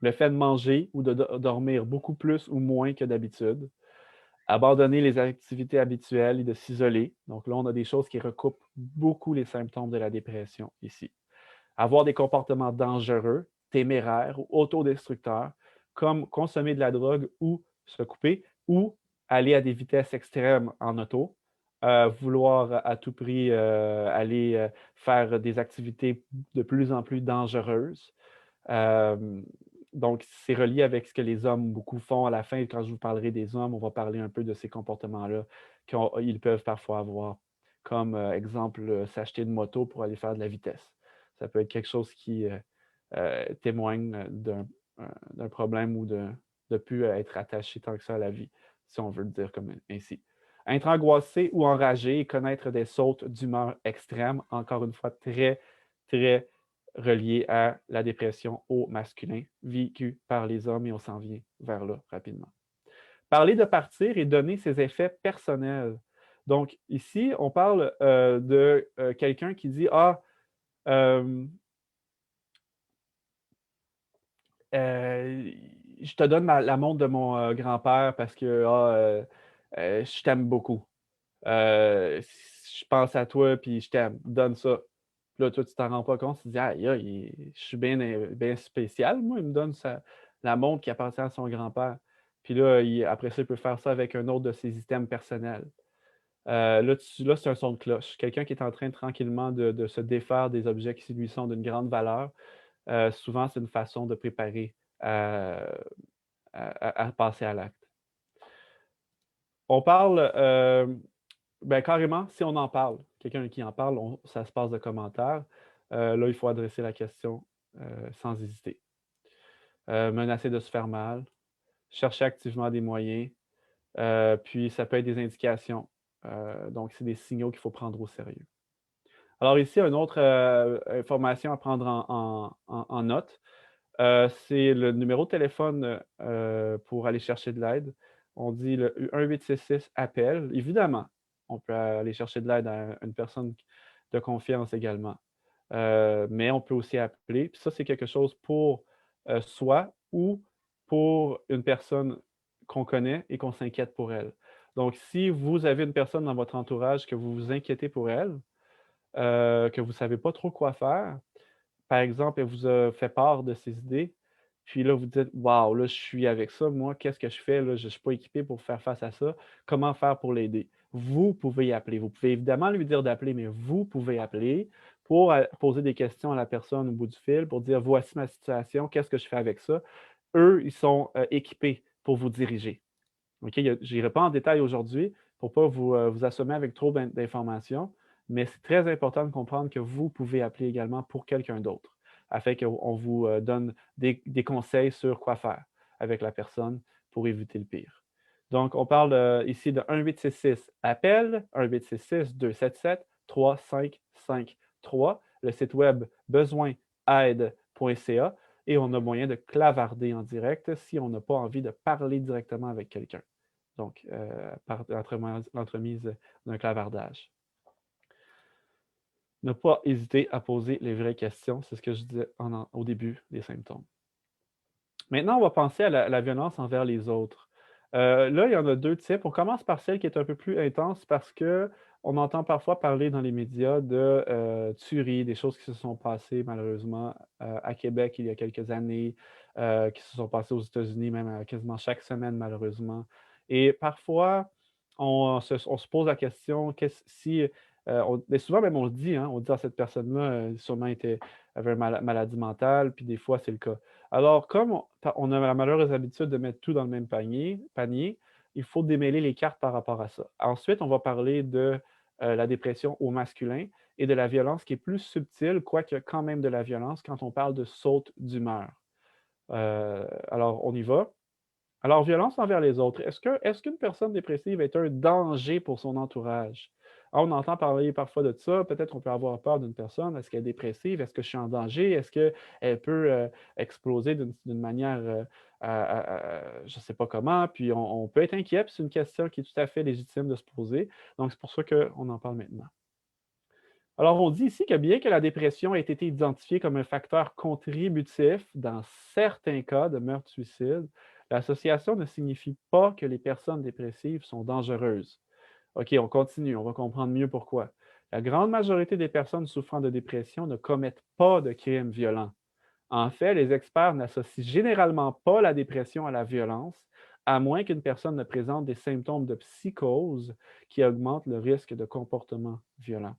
Le fait de manger ou de dormir beaucoup plus ou moins que d'habitude. Abandonner les activités habituelles et de s'isoler. Donc là, on a des choses qui recoupent beaucoup les symptômes de la dépression ici. Avoir des comportements dangereux, téméraires ou autodestructeurs, comme consommer de la drogue ou se couper, ou aller à des vitesses extrêmes en auto, vouloir à tout prix aller faire des activités de plus en plus dangereuses. Donc, c'est relié avec ce que les hommes beaucoup font. À la fin, quand je vous parlerai des hommes, on va parler un peu de ces comportements-là qu'ils peuvent parfois avoir. Comme exemple, s'acheter une moto pour aller faire de la vitesse. Ça peut être quelque chose qui témoigne d'un problème ou de ne plus être attaché tant que ça à la vie, si on veut le dire comme ainsi. Être angoissé ou enragé et connaître des sautes d'humeur extrêmes, encore une fois, très, très relié à la dépression au masculin, vécue par les hommes, et on s'en vient vers là rapidement. Parler de partir et donner ses effets personnels. Donc, ici, on parle de quelqu'un qui dit Ah, je te donne la montre de mon grand-père parce que je t'aime beaucoup. Je pense à toi puis je t'aime. Donne ça. Puis là, toi, tu t'en rends pas compte. Tu te dis, ah, je suis bien, bien spécial. Moi, il me donne la montre qui appartient à son grand-père. Puis là, après ça, il peut faire ça avec un autre de ses items personnels. Là, c'est un son de cloche. Quelqu'un qui est en train tranquillement de se défaire des objets qui lui sont d'une grande valeur. Souvent, c'est une façon de préparer à passer à l'acte. On parle, carrément, si on en parle, quelqu'un qui en parle, ça se passe de commentaires. Là, il faut adresser la question sans hésiter. Menacer de se faire mal, chercher activement des moyens, puis ça peut être des indications. Donc, c'est des signaux qu'il faut prendre au sérieux. Alors ici, une autre information à prendre en note. C'est le numéro de téléphone pour aller chercher de l'aide. On dit le 1866 appel. Évidemment, on peut aller chercher de l'aide à une personne de confiance également. Mais on peut aussi appeler. Puis ça, c'est quelque chose pour soi ou pour une personne qu'on connaît et qu'on s'inquiète pour elle. Donc, si vous avez une personne dans votre entourage que vous vous inquiétez pour elle, que vous ne savez pas trop quoi faire, par exemple, elle vous a fait part de ses idées, puis là, vous dites waouh, là, je suis avec ça, moi, qu'est-ce que je fais? Là, je ne suis pas équipé pour faire face à ça. Comment faire pour l'aider? Vous pouvez y appeler. Vous pouvez évidemment lui dire d'appeler, mais vous pouvez appeler pour poser des questions à la personne au bout du fil, pour dire voici ma situation, qu'est-ce que je fais avec ça? Eux, ils sont équipés pour vous diriger. OK? Je n'irai pas en détail aujourd'hui pour ne pas vous assommer avec trop d'informations, mais c'est très important de comprendre que vous pouvez appeler également pour quelqu'un d'autre, afin qu'on vous donne des conseils sur quoi faire avec la personne pour éviter le pire. Donc, on parle ici de 1866 appel, 1866-277-3553, le site web besoinaide.ca, et on a moyen de clavarder en direct si on n'a pas envie de parler directement avec quelqu'un. Donc, par l'entremise d'un clavardage. Ne pas hésiter à poser les vraies questions, c'est ce que je disais au début des symptômes. Maintenant, on va penser à la violence envers les autres. Là, il y en a deux types. On commence par celle qui est un peu plus intense parce qu'on entend parfois parler dans les médias de tueries, des choses qui se sont passées malheureusement à Québec il y a quelques années, qui se sont passées aux États-Unis même quasiment chaque semaine malheureusement. Et parfois, on se pose la question, si... mais souvent même on le dit, hein, on dit à cette personne-là, sûrement avait une maladie mentale, puis des fois c'est le cas. Alors, comme on a la malheureuse habitude de mettre tout dans le même panier, il faut démêler les cartes par rapport à ça. Ensuite, on va parler de la dépression au masculin et de la violence qui est plus subtile, quoique quand même de la violence, quand on parle de saute d'humeur. Alors, on y va. Alors, violence envers les autres. Est-ce qu'une personne dépressive est un danger pour son entourage? On entend parler parfois de ça. Peut-être qu'on peut avoir peur d'une personne. Est-ce qu'elle est dépressive? Est-ce que je suis en danger? Est-ce qu'elle peut exploser d'une manière, je ne sais pas comment? Puis on peut être inquiet. C'est une question qui est tout à fait légitime de se poser. Donc, c'est pour ça qu'on en parle maintenant. Alors, on dit ici que bien que la dépression ait été identifiée comme un facteur contributif dans certains cas de meurtre-suicide, l'association ne signifie pas que les personnes dépressives sont dangereuses. OK, on continue, on va comprendre mieux pourquoi. La grande majorité des personnes souffrant de dépression ne commettent pas de crimes violents. En fait, les experts n'associent généralement pas la dépression à la violence, à moins qu'une personne ne présente des symptômes de psychose qui augmentent le risque de comportement violent.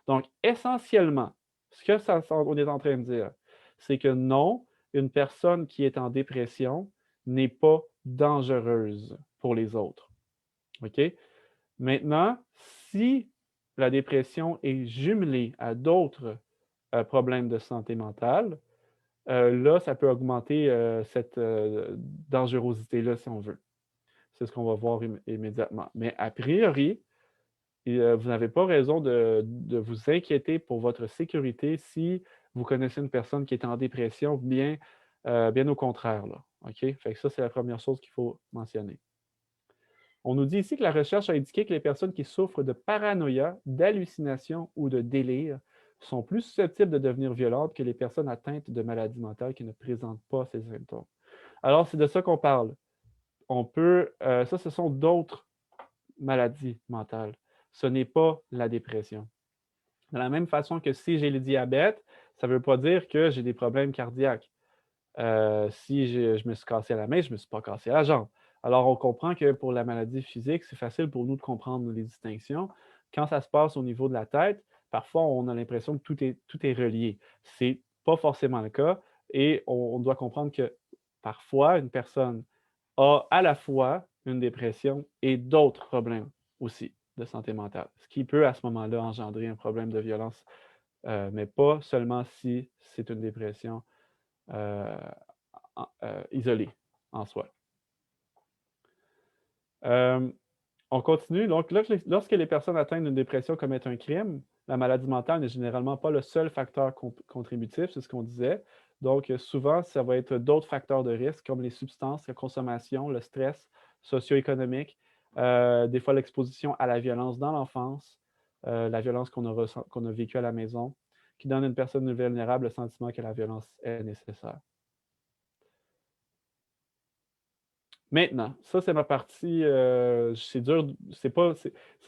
Donc, essentiellement, ce que on est en train de dire, c'est que non, une personne qui est en dépression n'est pas dangereuse pour les autres. OK? Maintenant, si la dépression est jumelée à d'autres problèmes de santé mentale, là, ça peut augmenter cette dangerosité-là, si on veut. C'est ce qu'on va voir immédiatement. Mais a priori, vous n'avez pas raison de vous inquiéter pour votre sécurité si vous connaissez une personne qui est en dépression, bien au contraire. Là. OK? Fait que ça, c'est la première chose qu'il faut mentionner. On nous dit ici que la recherche a indiqué que les personnes qui souffrent de paranoïa, d'hallucination ou de délire sont plus susceptibles de devenir violentes que les personnes atteintes de maladies mentales qui ne présentent pas ces symptômes. Alors, c'est de ça qu'on parle. Ça, ce sont d'autres maladies mentales. Ce n'est pas la dépression. De la même façon que si j'ai le diabète, ça ne veut pas dire que j'ai des problèmes cardiaques. Si je me suis cassé la main, je ne me suis pas cassé la jambe. Alors, on comprend que pour la maladie physique, c'est facile pour nous de comprendre les distinctions. Quand ça se passe au niveau de la tête, parfois, on a l'impression que tout est relié. Ce n'est pas forcément le cas et on doit comprendre que parfois, une personne a à la fois une dépression et d'autres problèmes aussi de santé mentale, ce qui peut à ce moment-là engendrer un problème de violence, mais pas seulement si c'est une dépression isolée en soi. On continue. Donc, lorsque les personnes atteintes d'une dépression commettent un crime, la maladie mentale n'est généralement pas le seul facteur contributif, c'est ce qu'on disait. Donc, souvent, ça va être d'autres facteurs de risque, comme les substances, la consommation, le stress socio-économique, des fois l'exposition à la violence dans l'enfance, la violence qu'on a vécue à la maison, qui donne à une personne vulnérable le sentiment que la violence est nécessaire. Maintenant, ça, c'est ma partie, c'est dur, c'est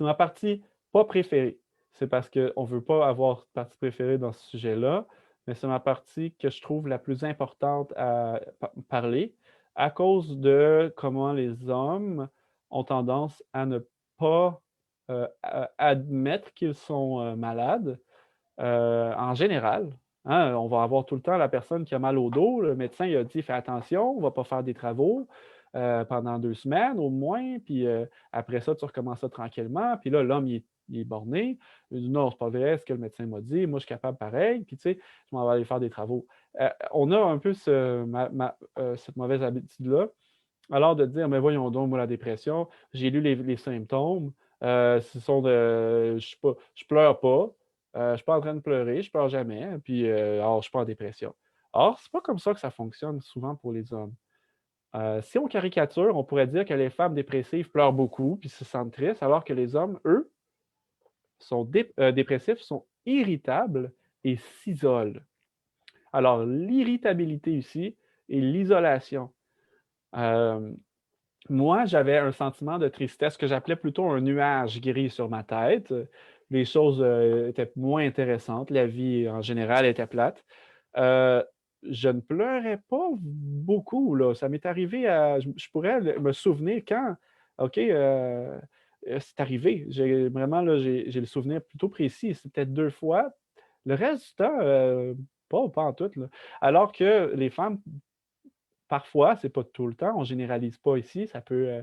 ma partie pas préférée. C'est parce qu'on ne veut pas avoir de partie préférée dans ce sujet-là, mais c'est ma partie que je trouve la plus importante à parler à cause de comment les hommes ont tendance à ne pas admettre qu'ils sont malades en général. Hein, on va avoir tout le temps la personne qui a mal au dos. Le médecin il a dit fais attention, on ne va pas faire des travaux pendant 2 semaines au moins. Puis après ça, tu recommences ça tranquillement. Puis là, l'homme, il est borné. Il dit non, c'est pas vrai ce que le médecin m'a dit. Moi, je suis capable pareil. Puis tu sais, je m'en vais aller faire des travaux. On a un peu cette mauvaise habitude-là. Alors de dire mais voyons donc, moi, la dépression, j'ai lu les symptômes. Je pleure pas. Je ne suis pas en train de pleurer, je ne pleure jamais, puis alors je ne suis pas en dépression. Or, ce n'est pas comme ça que ça fonctionne souvent pour les hommes. Si on caricature, on pourrait dire que les femmes dépressives pleurent beaucoup puis se sentent tristes, alors que les hommes, eux, sont dépressifs, sont irritables et s'isolent. Alors, l'irritabilité ici et l'isolation. Moi, j'avais un sentiment de tristesse que j'appelais plutôt un nuage gris sur ma tête. Les choses étaient moins intéressantes. La vie, en général, était plate. Je ne pleurais pas beaucoup, là. Ça m'est arrivé je pourrais me souvenir quand, OK, c'est arrivé. Vraiment, là, j'ai le souvenir plutôt précis. C'est peut-être 2 fois. Le reste du temps, pas en tout, là. Alors que les femmes parfois, c'est pas tout le temps, on généralise pas ici, ça peut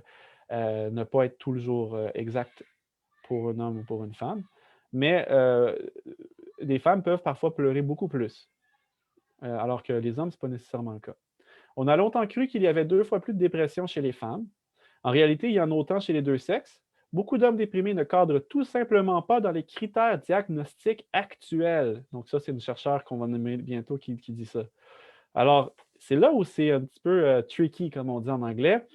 ne pas être toujours exact pour un homme ou pour une femme. Mais des femmes peuvent parfois pleurer beaucoup plus, alors que les hommes, ce n'est pas nécessairement le cas. On a longtemps cru qu'il y avait 2 fois plus de dépression chez les femmes. En réalité, il y en a autant chez les deux sexes. Beaucoup d'hommes déprimés ne cadrent tout simplement pas dans les critères diagnostiques actuels. Donc ça, c'est une chercheure qu'on va nommer bientôt qui dit ça. Alors, c'est là où c'est un petit peu tricky, comme on dit en anglais.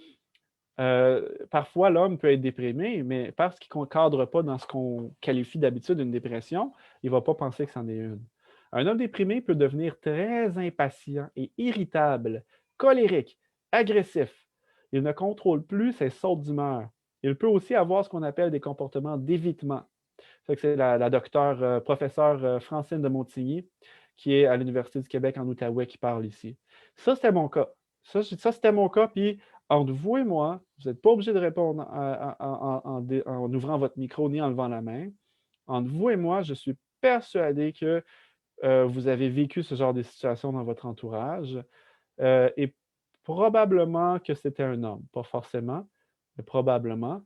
Parfois, l'homme peut être déprimé, mais parce qu'il ne cadre pas dans ce qu'on qualifie d'habitude une dépression, il ne va pas penser que c'en est une. Un homme déprimé peut devenir très impatient et irritable, colérique, agressif. Il ne contrôle plus ses sautes d'humeur. Il peut aussi avoir ce qu'on appelle des comportements d'évitement. C'est la docteure, professeure Francine de Montigny, qui est à l'Université du Québec en Outaouais, qui parle ici. Ça, c'était mon cas. Ça c'était mon cas, puis entre vous et moi, vous n'êtes pas obligé de répondre en ouvrant votre micro ni en levant la main. Entre vous et moi, je suis persuadé que vous avez vécu ce genre de situation dans votre entourage et probablement que c'était un homme, pas forcément, mais probablement.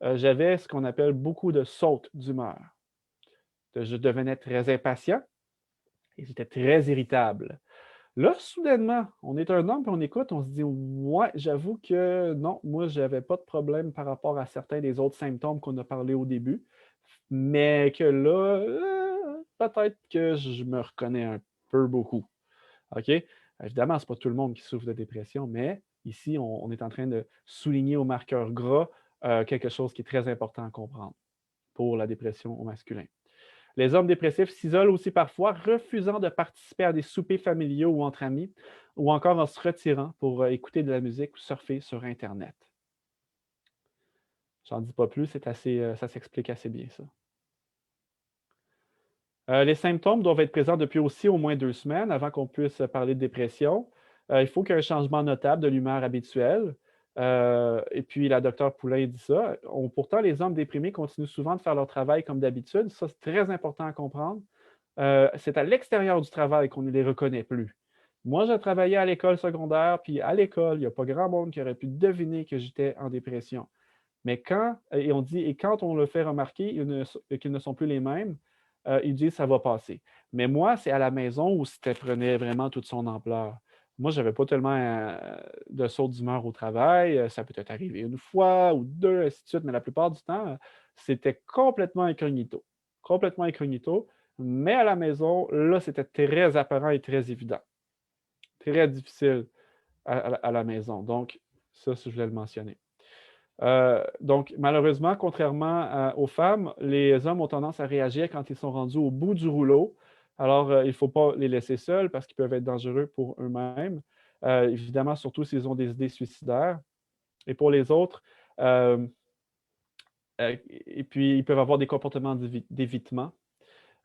J'avais ce qu'on appelle beaucoup de sautes d'humeur. Je devenais très impatient et j'étais très irritable. Là, soudainement, on est un homme et on écoute, on se dit ouais, j'avoue que non, moi, je n'avais pas de problème par rapport à certains des autres symptômes qu'on a parlé au début, mais que là, peut-être que je me reconnais un peu beaucoup. OK? Évidemment, ce n'est pas tout le monde qui souffre de dépression, mais ici, on est en train de souligner au marqueur gras quelque chose qui est très important à comprendre pour la dépression au masculin. Les hommes dépressifs s'isolent aussi parfois, refusant de participer à des soupers familiaux ou entre amis, ou encore en se retirant pour écouter de la musique ou surfer sur Internet. J'en dis pas plus, ça s'explique assez bien, ça. Les symptômes doivent être présents depuis aussi au moins 2 semaines avant qu'on puisse parler de dépression. Il faut qu'il y ait un changement notable de l'humeur habituelle. Et puis, la docteure Poulain dit ça. Pourtant, les hommes déprimés continuent souvent de faire leur travail comme d'habitude. Ça, c'est très important à comprendre. C'est à l'extérieur du travail qu'on ne les reconnaît plus. Moi, je travaillais à l'école secondaire, puis à l'école, il n'y a pas grand monde qui aurait pu deviner que j'étais en dépression. Mais quand on le fait remarquer qu'ils ne sont plus les mêmes, ils disent ça va passer. Mais moi, c'est à la maison où ça prenait vraiment toute son ampleur. Moi, je n'avais pas tellement de saut d'humeur au travail. Ça peut être arrivé une fois ou deux, ainsi de suite, mais la plupart du temps, c'était complètement incognito. Complètement incognito. Mais à la maison, là, c'était très apparent et très évident. Très difficile à la maison. Donc, ça, je voulais le mentionner. Donc, malheureusement, contrairement aux femmes, les hommes ont tendance à réagir quand ils sont rendus au bout du rouleau. Alors, il ne faut pas les laisser seuls parce qu'ils peuvent être dangereux pour eux-mêmes. Évidemment, surtout s'ils ont des idées suicidaires. Et pour les autres, et puis ils peuvent avoir des comportements d'évitement.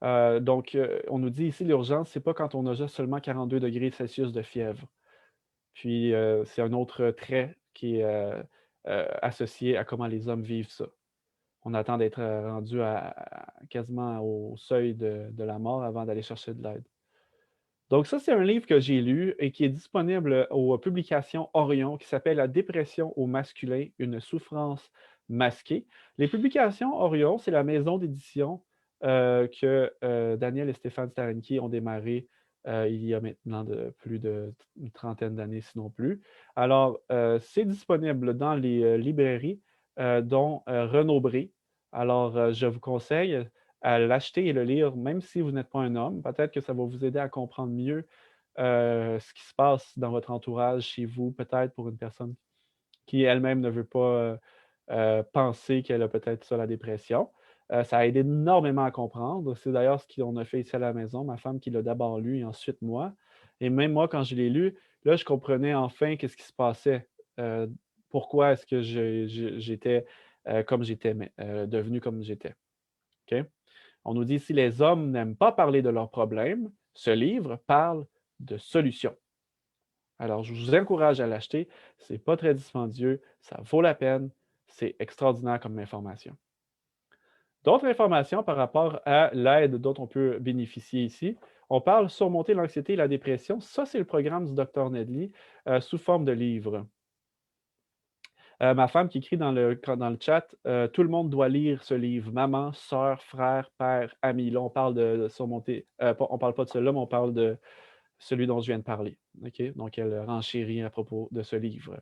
Donc, on nous dit ici, l'urgence, ce n'est pas quand on a juste seulement 42 degrés Celsius de fièvre. Puis, c'est un autre trait qui est associé à comment les hommes vivent ça. On attend d'être rendu quasiment au seuil de la mort avant d'aller chercher de l'aide. Donc, ça, c'est un livre que j'ai lu et qui est disponible aux publications Orion, qui s'appelle La dépression au masculin, une souffrance masquée. Les publications Orion, c'est la maison d'édition que Daniel et Stéphane Starenki ont démarré il y a maintenant plus d'une trentaine d'années, sinon plus. Alors, c'est disponible dans les librairies, dont Renaud-Bré. Alors, je vous conseille à l'acheter et le lire, même si vous n'êtes pas un homme. Peut-être que ça va vous aider à comprendre mieux ce qui se passe dans votre entourage, chez vous, peut-être pour une personne qui elle-même ne veut pas penser qu'elle a peut-être ça, la dépression. Ça aide énormément à comprendre. C'est d'ailleurs ce qu'on a fait ici à la maison, ma femme qui l'a d'abord lu et ensuite moi. Et même moi, quand je l'ai lu, là, je comprenais enfin qu'est-ce qui se passait. Pourquoi est-ce que j'étais comme j'étais, devenu comme j'étais. OK? On nous dit ici, les hommes n'aiment pas parler de leurs problèmes. Ce livre parle de solutions. Alors, je vous encourage à l'acheter. Ce n'est pas très dispendieux. Ça vaut la peine. C'est extraordinaire comme information. D'autres informations par rapport à l'aide dont on peut bénéficier ici. On parle surmonter l'anxiété et la dépression. Ça, c'est le programme du Dr Nedley sous forme de livre. Ma femme qui écrit dans le chat, tout le monde doit lire ce livre. Maman, sœur, frère, père, ami. Là, on parle de surmonter. On ne parle pas de cela, mais on parle de celui dont je viens de parler. Okay? Donc, elle renchérit à propos de ce livre.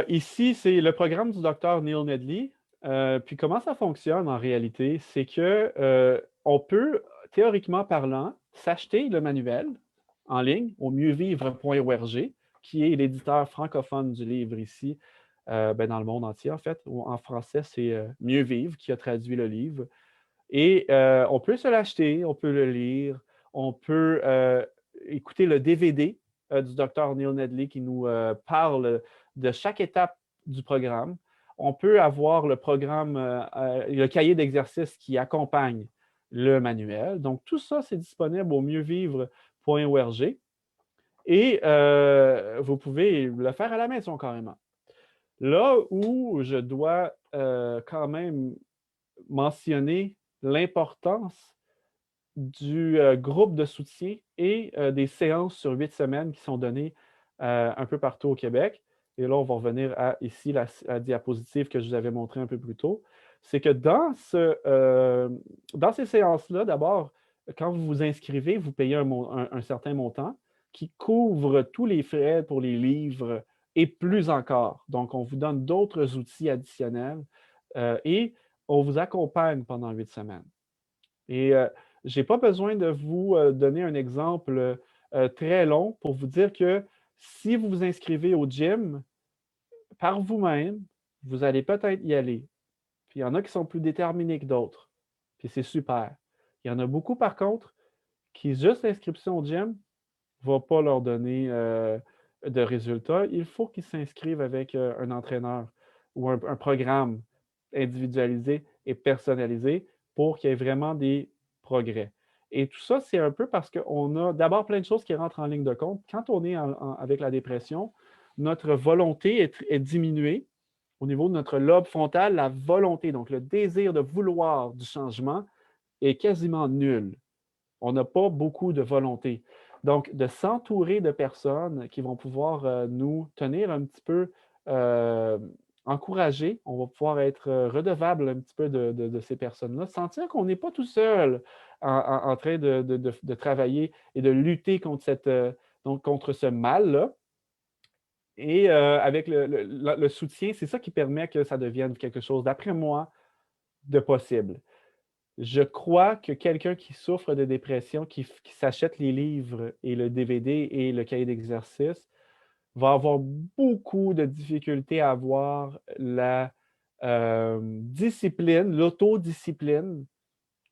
Ici, c'est le programme du docteur Neil Nedley. Puis comment ça fonctionne en réalité? C'est que on peut, théoriquement parlant, s'acheter le manuel en ligne au mieuxvivre.org, qui est l'éditeur francophone du livre ici, dans le monde entier en fait. En français, c'est Mieux Vivre qui a traduit le livre. Et on peut se l'acheter, on peut le lire, on peut écouter le DVD du docteur Neil Nedley qui nous parle de chaque étape du programme. On peut avoir le programme, le cahier d'exercice qui accompagne le manuel. Donc, tout ça, c'est disponible au mieuxvivre.org. Et vous pouvez le faire à la maison carrément. Là où je dois quand même mentionner l'importance du groupe de soutien et des séances sur 8 semaines qui sont données un peu partout au Québec. Et là, on va revenir à ici la diapositive que je vous avais montrée un peu plus tôt. C'est que dans ces séances-là, d'abord, quand vous vous inscrivez, vous payez un certain montant qui couvre tous les frais pour les livres et plus encore. Donc, on vous donne d'autres outils additionnels et on vous accompagne pendant 8 semaines. Et je n'ai pas besoin de vous donner un exemple très long pour vous dire que si vous vous inscrivez au gym par vous-même, vous allez peut-être y aller. Puis il y en a qui sont plus déterminés que d'autres. Puis c'est super. Il y en a beaucoup, par contre, qui juste l'inscription au gym ne va pas leur donner de résultats. Il faut qu'ils s'inscrivent avec un entraîneur ou un programme individualisé et personnalisé pour qu'il y ait vraiment des progrès. Et tout ça, c'est un peu parce qu'on a d'abord plein de choses qui rentrent en ligne de compte. Quand on est avec la dépression, notre volonté est diminuée. Au niveau de notre lobe frontal, la volonté, donc le désir de vouloir du changement, est quasiment nul. On n'a pas beaucoup de volonté. Donc, de s'entourer de personnes qui vont pouvoir nous tenir un petit peu encouragés, on va pouvoir être redevable un petit peu de ces personnes-là, sentir qu'on n'est pas tout seul en train de travailler et de lutter contre ce mal-là. Et avec le soutien, c'est ça qui permet que ça devienne quelque chose, d'après moi, de possible. Je crois que quelqu'un qui souffre de dépression, qui s'achète les livres et le DVD et le cahier d'exercice, va avoir beaucoup de difficultés à avoir la discipline, l'autodiscipline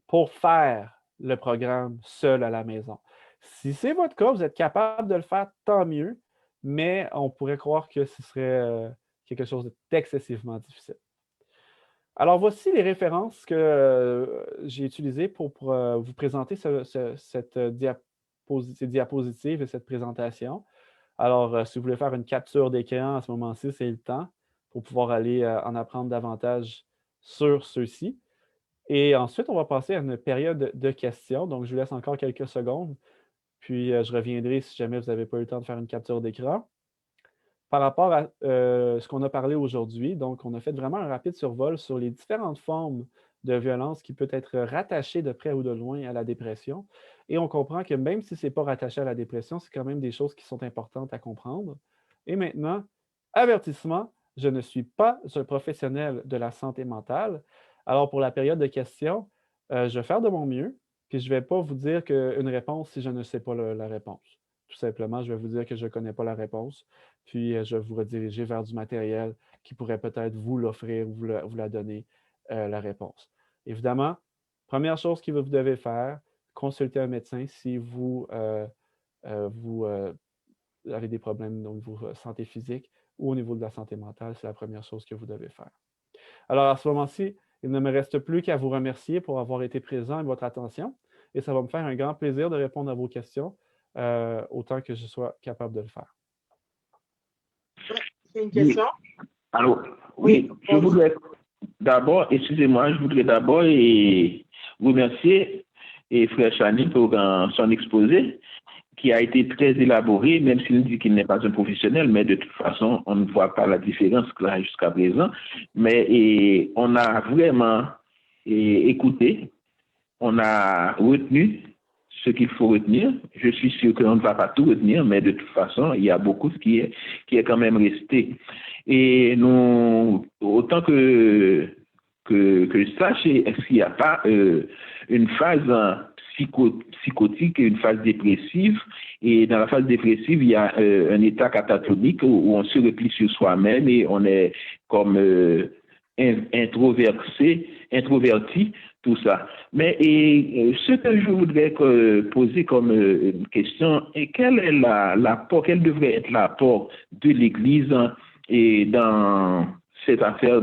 pour faire le programme seul à la maison. Si c'est votre cas, vous êtes capable de le faire, tant mieux, mais on pourrait croire que ce serait quelque chose d'excessivement difficile. Alors, voici les références que j'ai utilisées pour vous présenter ces diapositives et cette présentation. Alors, si vous voulez faire une capture d'écran à ce moment-ci, c'est le temps pour pouvoir aller en apprendre davantage sur ceux-ci. Et ensuite, on va passer à une période de questions. Donc, je vous laisse encore quelques secondes. Puis, je reviendrai si jamais vous n'avez pas eu le temps de faire une capture d'écran. Par rapport à ce qu'on a parlé aujourd'hui, donc, on a fait vraiment un rapide survol sur les différentes formes de violence qui peuvent être rattachées de près ou de loin à la dépression. Et on comprend que même si ce n'est pas rattaché à la dépression, c'est quand même des choses qui sont importantes à comprendre. Et maintenant, avertissement, je ne suis pas un professionnel de la santé mentale. Alors, pour la période de questions, je vais faire de mon mieux, puis je ne vais pas vous dire une réponse si je ne sais pas la réponse. Tout simplement, je vais vous dire que je ne connais pas la réponse, puis je vais vous rediriger vers du matériel qui pourrait peut-être vous l'offrir, vous la donner, la réponse. Évidemment, première chose que vous devez faire, consulter un médecin si vous avez des problèmes au niveau santé physique ou au niveau de la santé mentale, c'est la première chose que vous devez faire. Alors, à ce moment-ci, il ne me reste plus qu'à vous remercier pour avoir été présent et votre attention. Et ça va me faire un grand plaisir de répondre à vos questions autant que je sois capable de le faire. C'est une question? Alors, oui, je voudrais d'abord, excusez-moi, je voudrais d'abord vous remercier et Frère Chani pour son exposé qui a été très élaboré, même s'il dit qu'il n'est pas un professionnel, mais de toute façon, on ne voit pas la différence là jusqu'à présent. Mais on a vraiment écouté, on a retenu ce qu'il faut retenir. Je suis sûr qu'on ne va pas tout retenir, mais de toute façon, il y a beaucoup qui est quand même resté. Et nous, autant que je sache, est-ce qu'il n'y a pas une phase psychotique et une phase dépressive? Et dans la phase dépressive, il y a un état catatonique où on se replie sur soi-même et on est comme introverti, tout ça. Mais ce que je voudrais poser comme question, quel devrait être l'apport de l'Église et dans cette affaire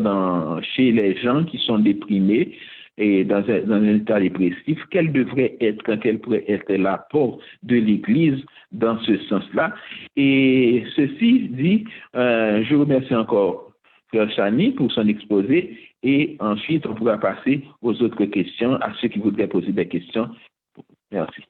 chez les gens qui sont déprimés et dans un état dépressif, quel pourrait être l'apport de l'Église dans ce sens-là? Et ceci dit, je remercie encore Frère Chani pour son exposé et ensuite on pourra passer aux autres questions, à ceux qui voudraient poser des questions. Merci.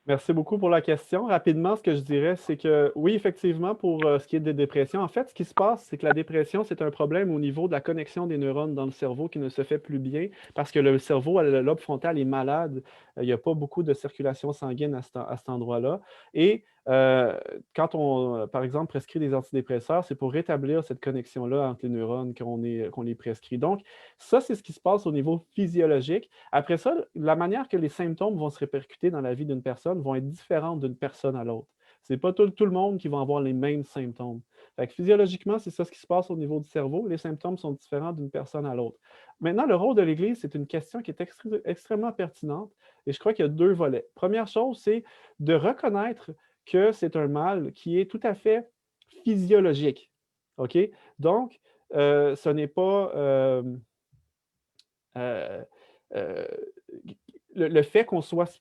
Merci beaucoup pour la question. Rapidement, ce que je dirais, c'est que oui, effectivement, pour ce qui est des dépressions, en fait, ce qui se passe, c'est que la dépression, c'est un problème au niveau de la connexion des neurones dans le cerveau qui ne se fait plus bien parce que le cerveau, le lobe frontal est malade. Il n'y a pas beaucoup de circulation sanguine à cet endroit-là. Et quand on, par exemple, prescrit des antidépresseurs, c'est pour rétablir cette connexion-là entre les neurones qu'on les prescrit. Donc, ça, c'est ce qui se passe au niveau physiologique. Après ça, la manière que les symptômes vont se répercuter dans la vie d'une personne vont être différentes d'une personne à l'autre. Ce n'est pas tout le monde qui va avoir les mêmes symptômes. Fait que physiologiquement, c'est ça ce qui se passe au niveau du cerveau. Les symptômes sont différents d'une personne à l'autre. Maintenant, le rôle de l'Église, c'est une question qui est extrêmement pertinente et je crois qu'il y a deux volets. Première chose, c'est de reconnaître que c'est un mal qui est tout à fait physiologique. OK? Donc, ce n'est pas le fait qu'on soit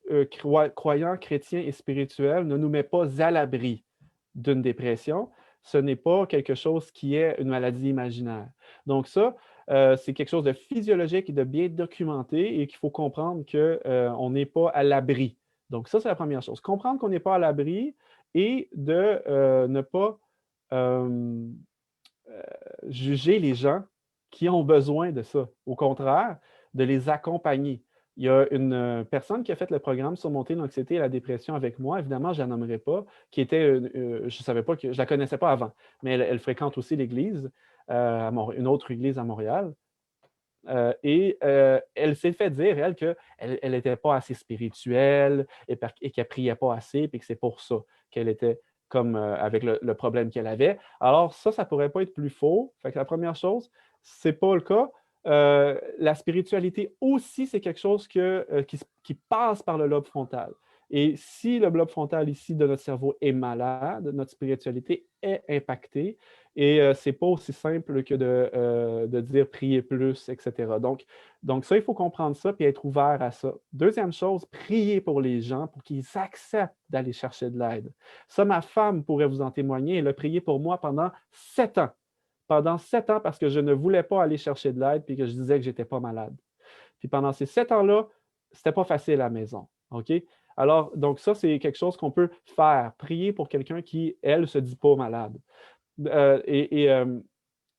croyant, chrétien et spirituel ne nous met pas à l'abri d'une dépression. Ce n'est pas quelque chose qui est une maladie imaginaire. Donc ça, c'est quelque chose de physiologique et de bien documenté et qu'il faut comprendre qu'on n'est pas à l'abri. Donc ça, c'est la première chose. Comprendre qu'on n'est pas à l'abri et de ne pas juger les gens qui ont besoin de ça. Au contraire, de les accompagner. Il y a une personne qui a fait le programme Surmonter l'anxiété et la dépression avec moi, évidemment, je ne la nommerai pas, qui était, je savais pas que je la connaissais pas avant, mais elle fréquente aussi l'église, une autre église à Montréal. Elle s'est fait dire, elle, qu'elle n'était pas assez spirituelle et qu'elle ne priait pas assez, et que c'est pour ça qu'elle était comme avec le problème qu'elle avait. Alors, ça ne pourrait pas être plus faux. Fait que la première chose, ce n'est pas le cas. La spiritualité aussi, c'est quelque chose qui passe par le lobe frontal. Et si le lobe frontal ici de notre cerveau est malade, notre spiritualité est impactée. Et ce n'est pas aussi simple que de dire prier plus, etc. Donc ça, il faut comprendre ça et être ouvert à ça. Deuxième chose, prier pour les gens pour qu'ils acceptent d'aller chercher de l'aide. Ça, ma femme pourrait vous en témoigner. Elle a prié pour moi pendant 7 ans. Pendant 7 ans parce que je ne voulais pas aller chercher de l'aide et que je disais que je n'étais pas malade. Puis pendant ces 7 ans-là, ce n'était pas facile à la maison. OK? Alors, donc ça, c'est quelque chose qu'on peut faire. Prier pour quelqu'un qui, elle, ne se dit pas malade. Et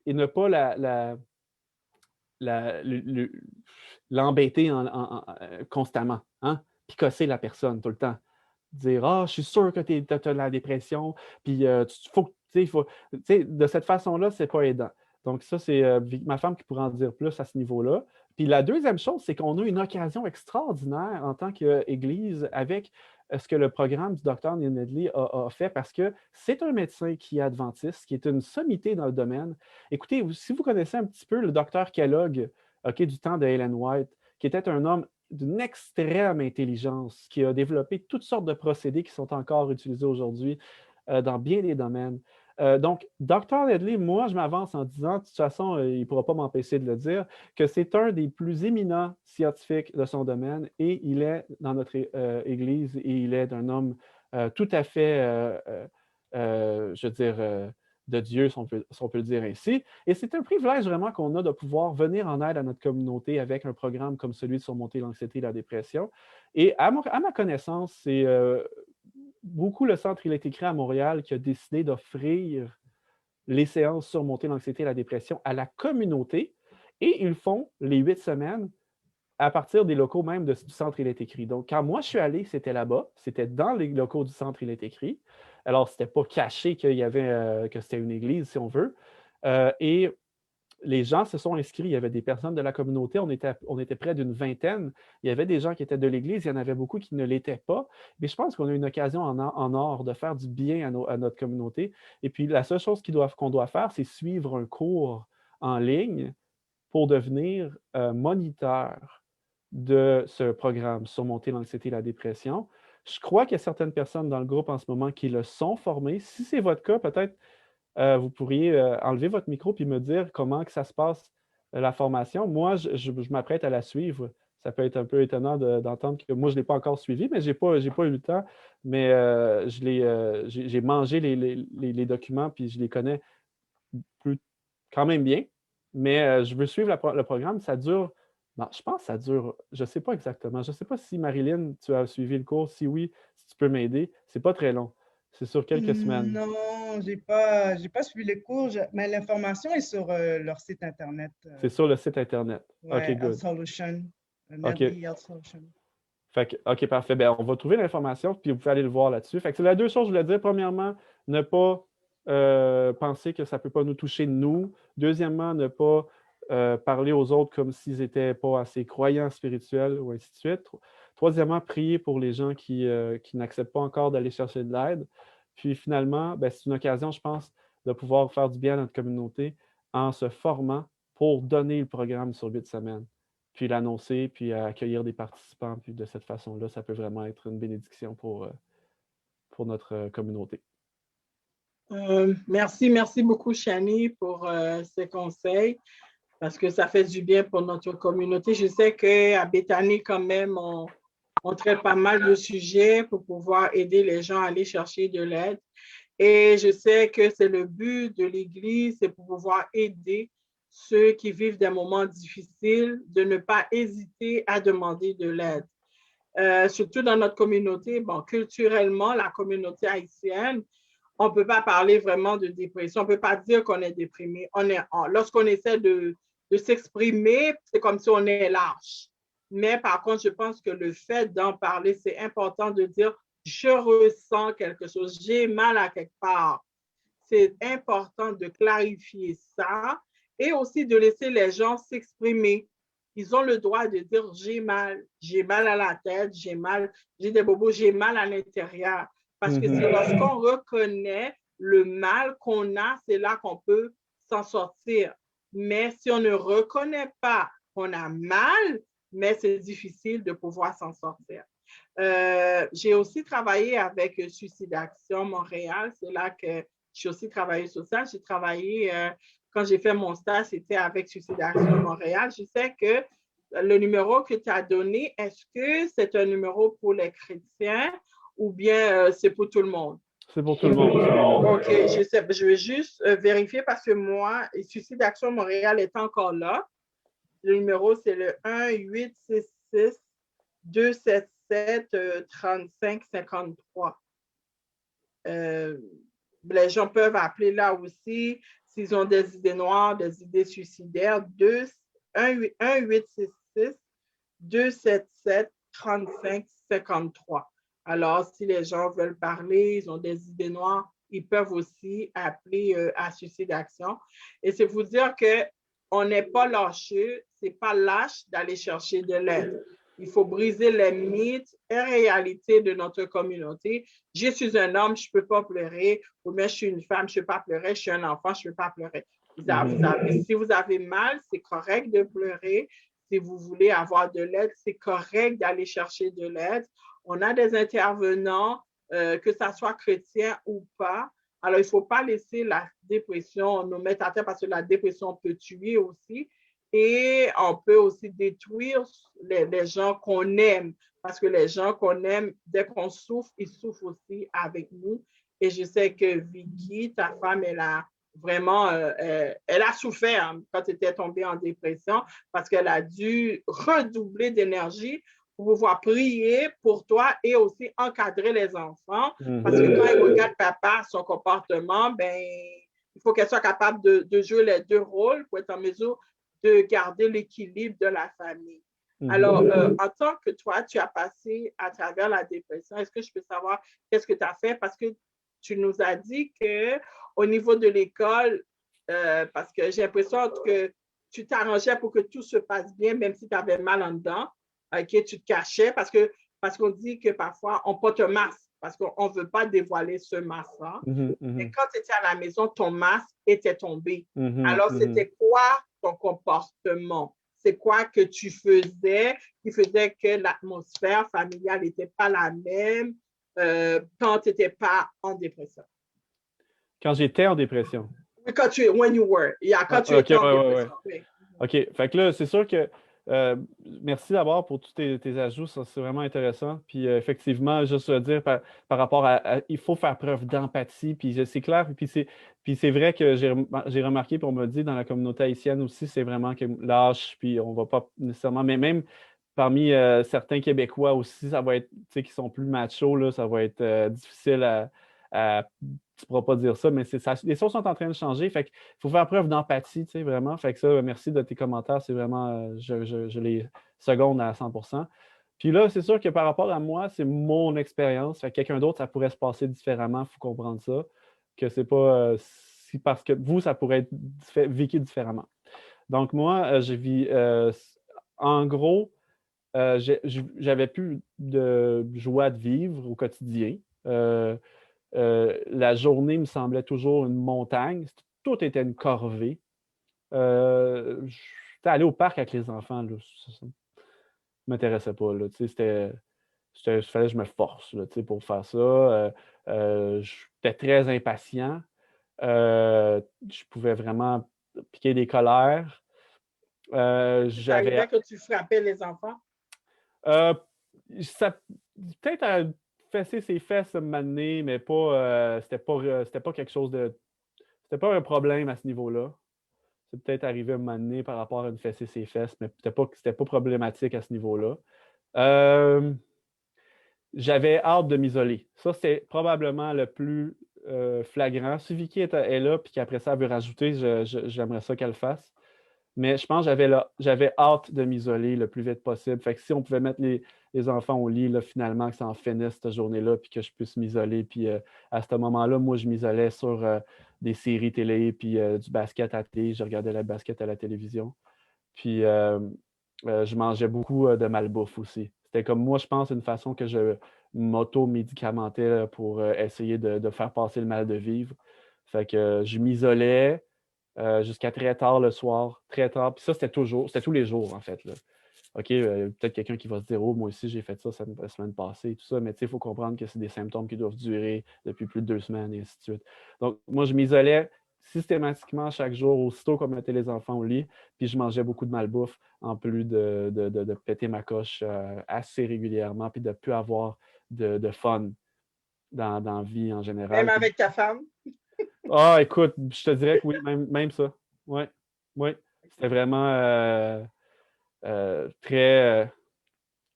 ne pas l'embêter constamment, hein? Picosser la personne tout le temps. Dire « Ah, je suis sûr que tu as la dépression, puis de cette façon-là, c'est pas aidant. » Donc ça, c'est ma femme qui pourra en dire plus à ce niveau-là. Puis la deuxième chose, c'est qu'on a une occasion extraordinaire en tant qu'Église avec ce que le programme du Dr. Neil Nedley a fait parce que c'est un médecin qui est adventiste, qui est une sommité dans le domaine. Écoutez, si vous connaissez un petit peu le Dr. Kellogg, du temps de Ellen White, qui était un homme d'une extrême intelligence, qui a développé toutes sortes de procédés qui sont encore utilisés aujourd'hui dans bien des domaines. Donc, Dr. Nedley, moi, je m'avance en disant, de toute façon, il ne pourra pas m'empêcher de le dire, que c'est un des plus éminents scientifiques de son domaine et il est dans notre Église et il est un homme tout à fait, je veux dire, de Dieu, si on peut le dire ainsi. Et c'est un privilège vraiment qu'on a de pouvoir venir en aide à notre communauté avec un programme comme celui de Surmonter l'anxiété et la dépression. Et à ma connaissance, c'est beaucoup le Centre Il est écrit à Montréal qui a décidé d'offrir les séances Surmonter l'anxiété et la dépression à la communauté et ils font les 8 semaines à partir des locaux même du Centre Il est écrit. Donc, quand moi je suis allé, c'était là-bas, c'était dans les locaux du Centre Il est écrit. Alors, c'était pas caché qu'il y avait, que c'était une église, si on veut. Et les gens se sont inscrits. Il y avait des personnes de la communauté. On était près d'une vingtaine. Il y avait des gens qui étaient de l'Église. Il y en avait beaucoup qui ne l'étaient pas. Mais je pense qu'on a une occasion en or de faire du bien à notre communauté. Et puis, la seule chose qu'on doit faire, c'est suivre un cours en ligne pour devenir moniteur de ce programme Surmonter l'anxiété et la dépression. Je crois qu'il y a certaines personnes dans le groupe en ce moment qui le sont formées. Si c'est votre cas, peut-être vous pourriez enlever votre micro et me dire comment que ça se passe, la formation. Moi, je m'apprête à la suivre. Ça peut être un peu étonnant d'entendre que moi, je ne l'ai pas encore suivi, mais je n'ai pas eu le temps. Mais j'ai mangé les documents puis je les connais plus, quand même bien. Mais je veux suivre le programme. Ça dure, non, je pense que ça dure, je ne sais pas exactement. Je ne sais pas si Marilyn, tu as suivi le cours. Si oui, si tu peux m'aider. C'est pas très long. C'est sur quelques semaines. Non, j'ai pas suivi les cours, mais l'information est sur leur site Internet. C'est sur le site Internet. OK, Ouais, Health good. Solution, OK. NetBee Health Solution. Fait que, OK, parfait. Ben, on va trouver l'information, puis vous pouvez aller le voir là-dessus. Fait que c'est les deux choses que je voulais dire. Premièrement, ne pas penser que ça ne peut pas nous toucher, nous. Deuxièmement, ne pas parler aux autres comme s'ils n'étaient pas assez croyants spirituels ou ainsi de suite. Troisièmement, prier pour les gens qui n'acceptent pas encore d'aller chercher de l'aide. Puis finalement, ben, c'est une occasion, je pense, de pouvoir faire du bien à notre communauté en se formant pour donner le programme sur 8 semaines, puis l'annoncer, puis accueillir des participants. Puis de cette façon-là, ça peut vraiment être une bénédiction pour notre communauté. Merci beaucoup, Shani, pour ces conseils, parce que ça fait du bien pour notre communauté. Je sais qu'à Bethany, quand même, on traite pas mal de sujets pour pouvoir aider les gens à aller chercher de l'aide. Et je sais que c'est le but de l'Église, c'est pour pouvoir aider ceux qui vivent des moments difficiles, de ne pas hésiter à demander de l'aide. Surtout dans notre communauté, bon, culturellement, la communauté haïtienne, on ne peut pas parler vraiment de dépression, on ne peut pas dire qu'on est déprimé. Lorsqu'on essaie de s'exprimer, c'est comme si on est lâche. Mais par contre, je pense que le fait d'en parler, c'est important de dire je ressens quelque chose, j'ai mal à quelque part. C'est important de clarifier ça et aussi de laisser les gens s'exprimer. Ils ont le droit de dire j'ai mal à la tête, j'ai des bobos, j'ai mal à l'intérieur. Parce que c'est lorsqu'on reconnaît le mal qu'on a, c'est là qu'on peut s'en sortir. Mais si on ne reconnaît pas qu'on a mal, mais c'est difficile de pouvoir s'en sortir. J'ai aussi travaillé avec Suicide Action Montréal. C'est là que j'ai aussi travaillé sur ça. J'ai travaillé, quand j'ai fait mon stage, c'était avec Suicide Action Montréal. Je sais que le numéro que tu as donné, est-ce que c'est un numéro pour les chrétiens ou bien c'est pour tout le monde? C'est pour tout le monde. OK, je vais juste vérifier parce que moi, Suicide Action Montréal est encore là. Le numéro, c'est le 1-866-277-3553. Les gens peuvent appeler là aussi s'ils ont des idées noires, des idées suicidaires. 1-866-277-3553. Alors, si les gens veulent parler, ils ont des idées noires, ils peuvent aussi appeler à Suicide Action. Et c'est vous dire qu'on n'est pas lâcheux, c'est pas lâche d'aller chercher de l'aide. Il faut briser les mythes et réalités de notre communauté. Je suis un homme, je ne peux pas pleurer. Ou bien je suis une femme, je ne peux pas pleurer. Je suis un enfant, je ne peux pas pleurer. Si vous avez mal, c'est correct de pleurer. Si vous voulez avoir de l'aide, c'est correct d'aller chercher de l'aide. On a des intervenants, que ça soit chrétien ou pas. Alors, il ne faut pas laisser la dépression nous mettre à terre parce que la dépression peut tuer aussi. Et on peut aussi détruire les gens qu'on aime. Parce que les gens qu'on aime, dès qu'on souffre, ils souffrent aussi avec nous. Et je sais que Vicky, ta femme, elle a vraiment, elle a souffert quand elle était tombée en dépression parce qu'elle a dû redoubler d'énergie pour pouvoir prier pour toi et aussi encadrer les enfants. Parce que quand ils regardent papa, son comportement, ben, il faut qu'elle soit capable de jouer les deux rôles pour être en mesure de garder l'équilibre de la famille. Alors, en tant que toi, tu as passé à travers la dépression, est-ce que je peux savoir qu'est-ce que tu as fait? Parce que tu nous as dit qu'au niveau de l'école, parce que j'ai l'impression que tu t'arrangeais pour que tout se passe bien, même si tu avais mal en dedans, que tu te cachais, parce qu'on dit que parfois, on porte un masque, parce qu'on ne veut pas dévoiler ce masque-là. Et quand tu étais à la maison, ton masque était tombé. Alors, c'était quoi ton comportement? C'est quoi que tu faisais qui faisait que l'atmosphère familiale n'était pas la même quand tu n'étais pas en dépression? Quand j'étais en dépression. Oui, quand tu étais en dépression. Oui. OK. Fait que là, c'est sûr que merci d'abord pour tous tes ajouts, ça c'est vraiment intéressant. Puis effectivement, juste dire par rapport à il faut faire preuve d'empathie, puis c'est clair, puis c'est vrai que j'ai remarqué, puis on m'a dit dans la communauté haïtienne aussi, c'est vraiment que lâche, puis on va pas nécessairement, mais même parmi certains Québécois aussi, ça va être, tu sais, qui sont plus machos, là, ça va être difficile tu ne pourras pas dire ça, mais les choses sont en train de changer. Fait qu'il faut faire preuve d'empathie, tu sais, vraiment. Fait que ça, merci de tes commentaires. C'est vraiment, je les seconde à 100%. Puis là, c'est sûr que par rapport à moi, c'est mon expérience. Fait que quelqu'un d'autre, ça pourrait se passer différemment. Il faut comprendre ça. Que c'est pas si parce que vous, ça pourrait être vécu différemment. Donc, moi, je vis en gros, j'avais plus de joie de vivre au quotidien. La journée me semblait toujours une montagne. Tout était une corvée. J'étais allé au parc avec les enfants, là, ça ne m'intéressait pas. Là, il fallait que je me force là, pour faire ça. J'étais très impatient. Je pouvais vraiment piquer des colères. Ça arrivait que tu frappais les enfants? Peut-être à fesser ses fesses m'amener, mais pas, c'était pas quelque chose de. C'était pas un problème à ce niveau-là. C'est peut-être arrivé à m'amener par rapport à une fesser ses fesses, mais c'était pas problématique à ce niveau-là. J'avais hâte de m'isoler. Ça, c'est probablement le plus flagrant. Si Vicky est là, puis qu'après ça, elle veut rajouter, j'aimerais ça qu'elle le fasse. Mais je pense que j'avais hâte de m'isoler le plus vite possible. Fait que si on pouvait mettre les enfants au lit, là, finalement, que ça en finisse cette journée-là, puis que je puisse m'isoler. Puis à ce moment-là, moi, je m'isolais sur des séries télé, puis du basket à la télé. Je regardais le basket à la télévision. Puis je mangeais beaucoup de malbouffe aussi. C'était comme moi, je pense, une façon que je m'auto-médicamentais là, pour essayer de faire passer le mal de vivre. Fait que je m'isolais. Jusqu'à très tard le soir, très tard. Puis ça, c'était tous les jours, en fait. Là. OK, peut-être quelqu'un qui va se dire, oh, moi aussi, j'ai fait ça la semaine passée, et tout ça, mais il faut comprendre que c'est des symptômes qui doivent durer depuis plus de 2 semaines, et ainsi de suite. Donc, moi, je m'isolais systématiquement chaque jour, aussitôt qu'on mettait les enfants au lit, puis je mangeais beaucoup de malbouffe, en plus de péter ma coche assez régulièrement, puis de ne plus avoir de fun dans la vie en général. Même avec ta femme? Ah, écoute, je te dirais que oui, même ça. Oui, oui. C'était vraiment très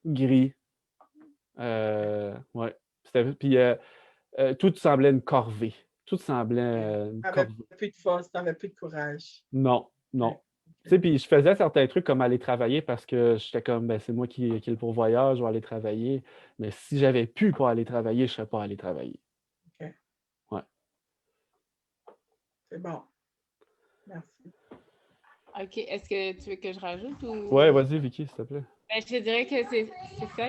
gris. Ouais. Puis tout semblait une corvée. Tout semblait une Tu n'avais corvée. plus de force, tu n'avais plus de courage. Non, non. Tu sais, puis je faisais certains trucs comme aller travailler parce que j'étais comme, ben, c'est moi qui est le pourvoyeur, je vais aller travailler. Mais si j'avais pu pas aller travailler, je ne serais pas allé travailler. OK. Ouais. C'est bon. Merci. OK. Est-ce que tu veux que je rajoute ou... Ouais, vas-y, Vicky, s'il te plaît. Ben, je te dirais que c'est ça.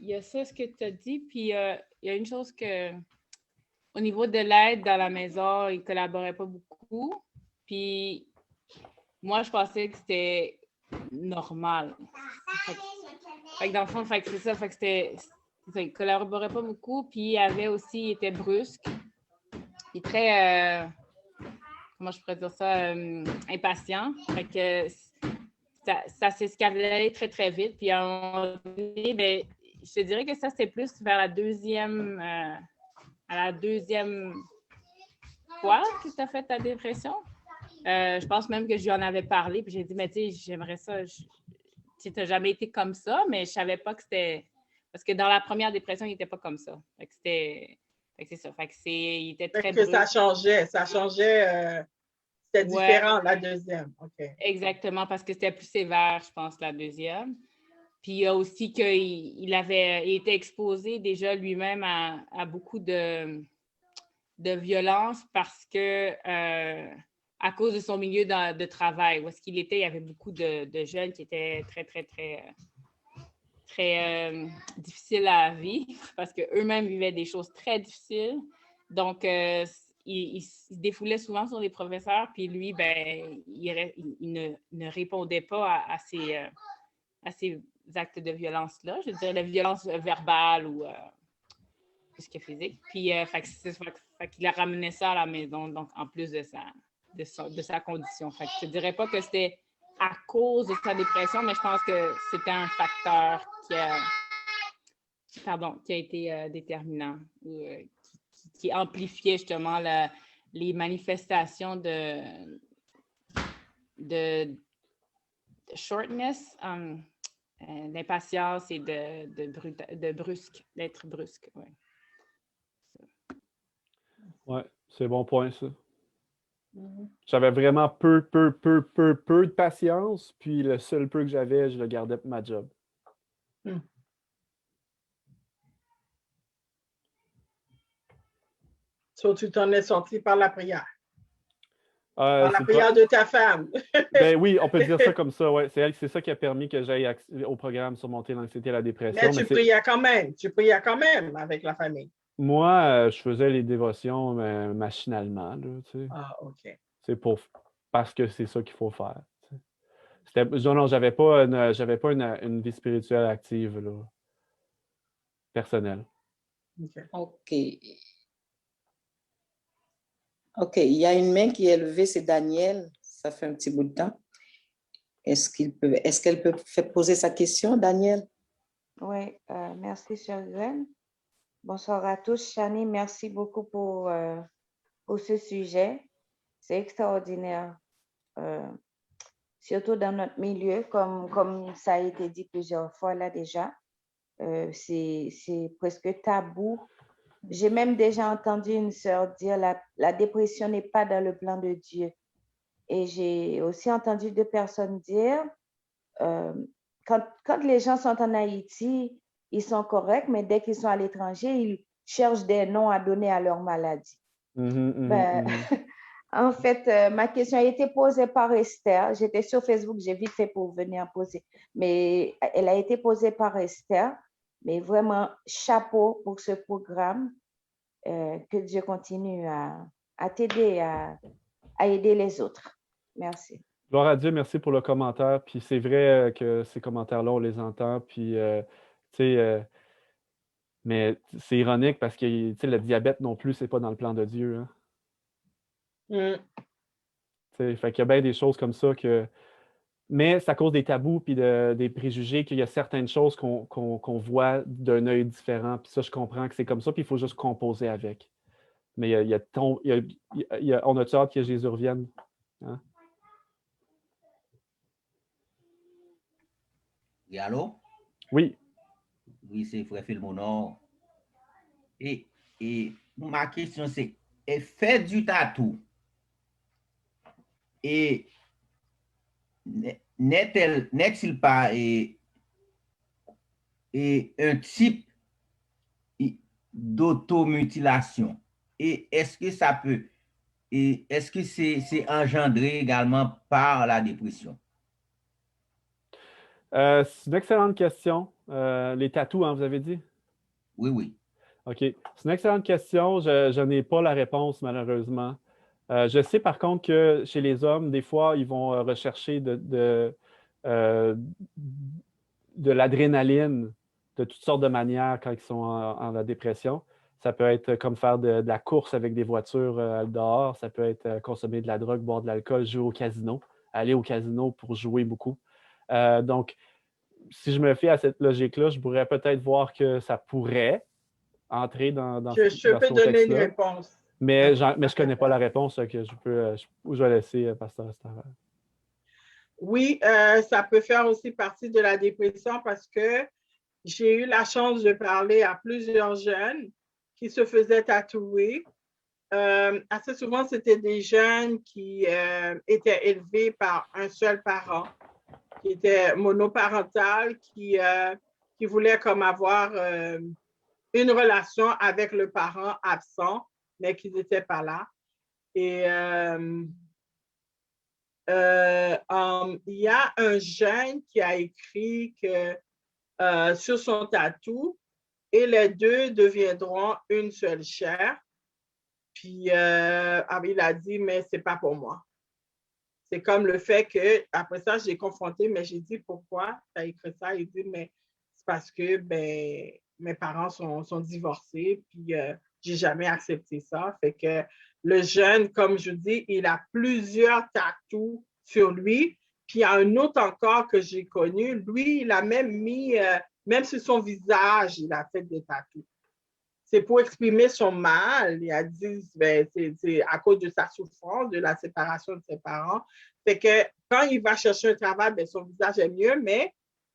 Il y a ça, ce que tu as dit. Puis il y a une chose que, au niveau de l'aide dans la maison, ils ne collaboraient pas beaucoup. Puis moi, je pensais que c'était normal. Fait que dans le fond, c'est ça. Fait que ils ne collaboraient pas beaucoup. Puis il était brusque. Il est très... comment je pourrais dire ça, impatient. Fait que ça s'escaladait très, très vite. Puis à un moment donné, ben, je te dirais que ça, c'est plus vers à la deuxième fois que tu as fait ta dépression. Je pense même que je lui en avais parlé. Puis j'ai dit, mais tu sais, j'aimerais ça. Tu tu n'as jamais été comme ça, mais je ne savais pas que c'était. Parce que dans la première dépression, il n'était pas comme ça. Fait que c'est ça. Il était très brusque. Ça changeait. C'était différent la deuxième. OK. Exactement, parce que c'était plus sévère, je pense, la deuxième. Puis il y a aussi qu'il avait été exposé déjà lui-même à beaucoup de violence parce que à cause de son milieu de travail, où est-ce qu'il était, il y avait beaucoup de jeunes qui étaient très, très, très, très difficiles à vivre parce qu'eux-mêmes vivaient des choses très difficiles. Donc, il se défoulait souvent sur les professeurs, puis lui, ben, il ne répondait pas à ces actes de violence-là. Je dirais la violence verbale ou plus que physique. Puis, fait qu'il a ramené ça à la maison, donc en plus de sa condition. Fait que je ne dirais pas que c'était à cause de sa dépression, mais je pense que c'était un facteur qui a été déterminant, qui amplifiait justement les manifestations de shortness, d'impatience et d'être brusque. Ouais. Ouais, c'est bon point, ça. J'avais vraiment peu de patience, puis le seul peu que j'avais, je le gardais pour ma job. So, tu t'en es sorti par la prière. Par la prière de ta femme. Ben oui, on peut dire ça comme ça, ouais. C'est ça qui a permis que j'aille au programme Surmonter l'anxiété et la dépression. Mais tu priais quand même. Tu priais quand même avec la famille. Moi, je faisais les dévotions machinalement, là, tu sais. Ah, OK. C'est parce que c'est ça qu'il faut faire. Non, j'avais pas une vie spirituelle active, là, personnelle. OK. OK. Il y a une main qui est levée, c'est Daniel. Ça fait un petit bout de temps. Est-ce qu'elle peut poser sa question, Daniel? Oui, merci, chère Gwen. Bonsoir à tous. Shani, merci beaucoup pour ce sujet. C'est extraordinaire, surtout dans notre milieu, comme ça a été dit plusieurs fois là déjà. C'est presque tabou. J'ai même déjà entendu une sœur dire la dépression n'est pas dans le plan de Dieu. Et j'ai aussi entendu deux personnes dire quand les gens sont en Haïti, ils sont corrects, mais dès qu'ils sont à l'étranger, ils cherchent des noms à donner à leur maladie. En fait, ma question a été posée par Esther. J'étais sur Facebook, j'ai vite fait pour venir poser. Mais elle a été posée par Esther. Mais vraiment, chapeau pour ce programme. Que Dieu continue à t'aider, à aider les autres. Merci. Gloire à Dieu, merci pour le commentaire. Puis c'est vrai que ces commentaires-là, on les entend. Puis, tu sais, mais c'est ironique parce que le diabète non plus, c'est pas dans le plan de Dieu. Hein? Fait qu'il y a bien des choses comme ça que. Mais c'est à cause des tabous puis des préjugés qu'il y a certaines choses qu'on voit d'un œil différent. Puis ça, je comprends que c'est comme ça, puis il faut juste composer avec. Mais on a-tu hâte que Jésus revienne? Hein? Et allô? Oui. Oui, c'est Frère Philmonor. Et ma question, c'est, fait du tatou, et n'est-il pas un type d'automutilation? Et est-ce que ça peut, et est-ce que c'est engendré également par la dépression? C'est une excellente question. Les tatous, hein, vous avez dit? Oui, oui. OK. C'est une excellente question. Je n'ai pas la réponse, malheureusement. Je sais par contre que chez les hommes, des fois, ils vont rechercher de l'adrénaline de toutes sortes de manières quand ils sont en dépression. Ça peut être comme faire de la course avec des voitures dehors. Ça peut être consommer de la drogue, boire de l'alcool, jouer au casino, aller au casino pour jouer beaucoup. Donc, si je me fie à cette logique-là, je pourrais peut-être voir que ça pourrait entrer dans je peux donner une réponse. Mais je ne connais pas la réponse que je vais laisser Pasteur Esther. Oui, ça peut faire aussi partie de la dépression parce que j'ai eu la chance de parler à plusieurs jeunes qui se faisaient tatouer. Assez souvent, c'était des jeunes qui étaient élevés par un seul parent, qui était monoparental, qui voulait comme avoir une relation avec le parent absent, mais qui n'était pas là. Et il y a un jeune qui a écrit que sur son tatou, et les deux deviendront une seule chair. Puis il a dit, mais c'est pas pour moi. C'est comme le fait que, après ça, j'ai confronté, mais j'ai dit, pourquoi tu as écrit ça? Il dit, mais c'est parce que ben, mes parents sont divorcés, puis j'ai jamais accepté ça. Fait que le jeune, comme je dis, il a plusieurs tatous sur lui. Puis il y a un autre encore que j'ai connu. Lui, il a même mis, même sur son visage, il a fait des tatous. C'est pour exprimer son mal. Il a dit, ben, c'est à cause de sa souffrance, de la séparation de ses parents. C'est que quand il va chercher un travail, ben, son visage est mieux, mais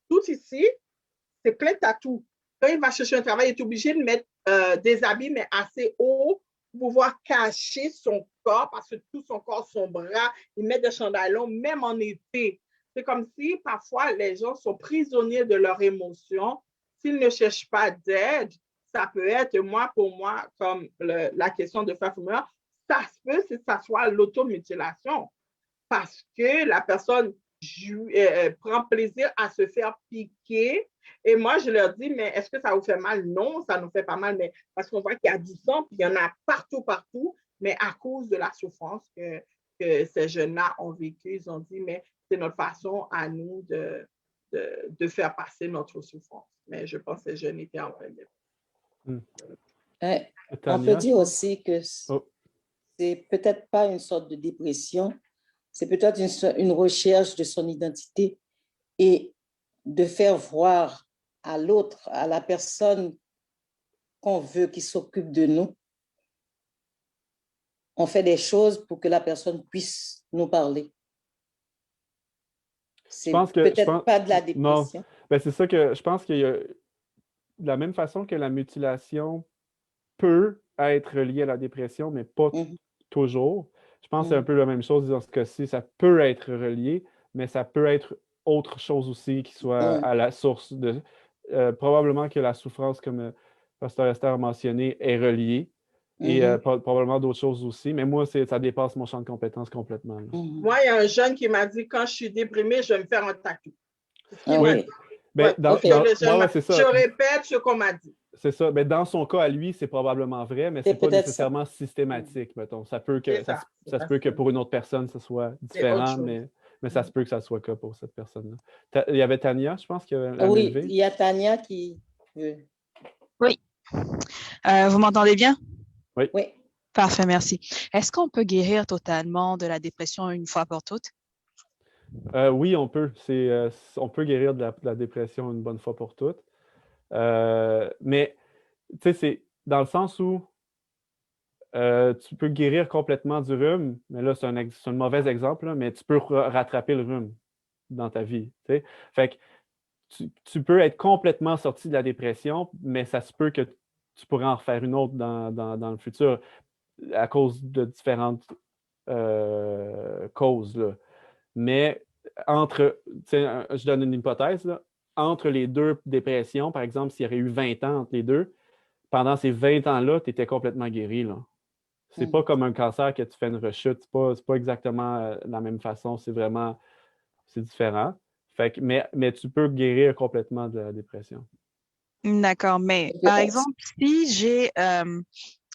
tout ici, c'est plein de tatous. Quand il va chercher un travail, il est obligé de mettre des habits, mais assez hauts pour pouvoir cacher son corps, parce que tout son corps, son bras, il met des chandails longs, même en été. C'est comme si parfois les gens sont prisonniers de leurs émotions. S'ils ne cherchent pas d'aide, ça peut être, pour moi, comme la question de Fafumeur, ça se peut que ça soit l'automutilation parce que la personne prend plaisir à se faire piquer. Et moi, je leur dis, mais est-ce que ça vous fait mal? Non, ça ne nous fait pas mal, mais parce qu'on voit qu'il y a du sang, puis il y en a partout, partout, mais à cause de la souffrance que ces jeunes-là ont vécu, ils ont dit, mais c'est notre façon à nous de faire passer notre souffrance. Mais je pense que ces jeunes étaient en train de... On peut dire aussi que Oh. c'est peut-être pas une sorte de dépression, c'est peut-être une recherche de son identité et de faire voir à l'autre, à la personne qu'on veut qui s'occupe de nous. On fait des choses pour que la personne puisse nous parler. C'est peut-être pas de la dépression. Non, ben, c'est ça que je pense qu'il y a de la même façon que la mutilation peut être liée à la dépression, mais pas toujours. Je pense que c'est un peu la même chose dans ce cas-ci. Ça peut être relié, mais ça peut être autre chose aussi qui soit à la source de... probablement que la souffrance, comme Pasteur Esther a mentionné, est reliée. Et probablement d'autres choses aussi. Mais moi, ça dépasse mon champ de compétences complètement. Moi, il y a un jeune qui m'a dit, quand je suis déprimée, je vais me faire un tatou. Ben, je répète ce qu'on m'a dit. C'est ça. Mais dans son cas, à lui, c'est probablement vrai, mais ce n'est pas nécessairement systématique, mettons. Ça peut que, ça se peut que pour une autre personne, ce soit différent, mais ça se peut que ça soit le cas pour cette personne-là. Il y avait Tania, je pense, qui a Oui, il y a Tania qui veut. Oui. Vous m'entendez bien? Oui. Oui. Parfait, merci. Est-ce qu'on peut guérir totalement de la dépression une fois pour toutes? Oui, on peut. On peut guérir de la dépression une bonne fois pour toutes. Mais, tu sais, c'est dans le sens où tu peux guérir complètement du rhume, mais là, c'est un mauvais exemple, là, mais tu peux rattraper le rhume dans ta vie. Tu sais. Fait que tu peux être complètement sorti de la dépression, mais ça se peut que tu pourrais en refaire une autre dans le futur à cause de différentes causes. Là. Mais je donne une hypothèse, là, entre les deux dépressions, par exemple, s'il y aurait eu 20 ans entre les deux, pendant ces 20 ans-là, tu étais complètement guéri. Là. C'est pas comme un cancer que tu fais une rechute. C'est pas exactement la même façon. C'est différent. Fait que, mais tu peux guérir complètement de la dépression. D'accord. Mais par exemple,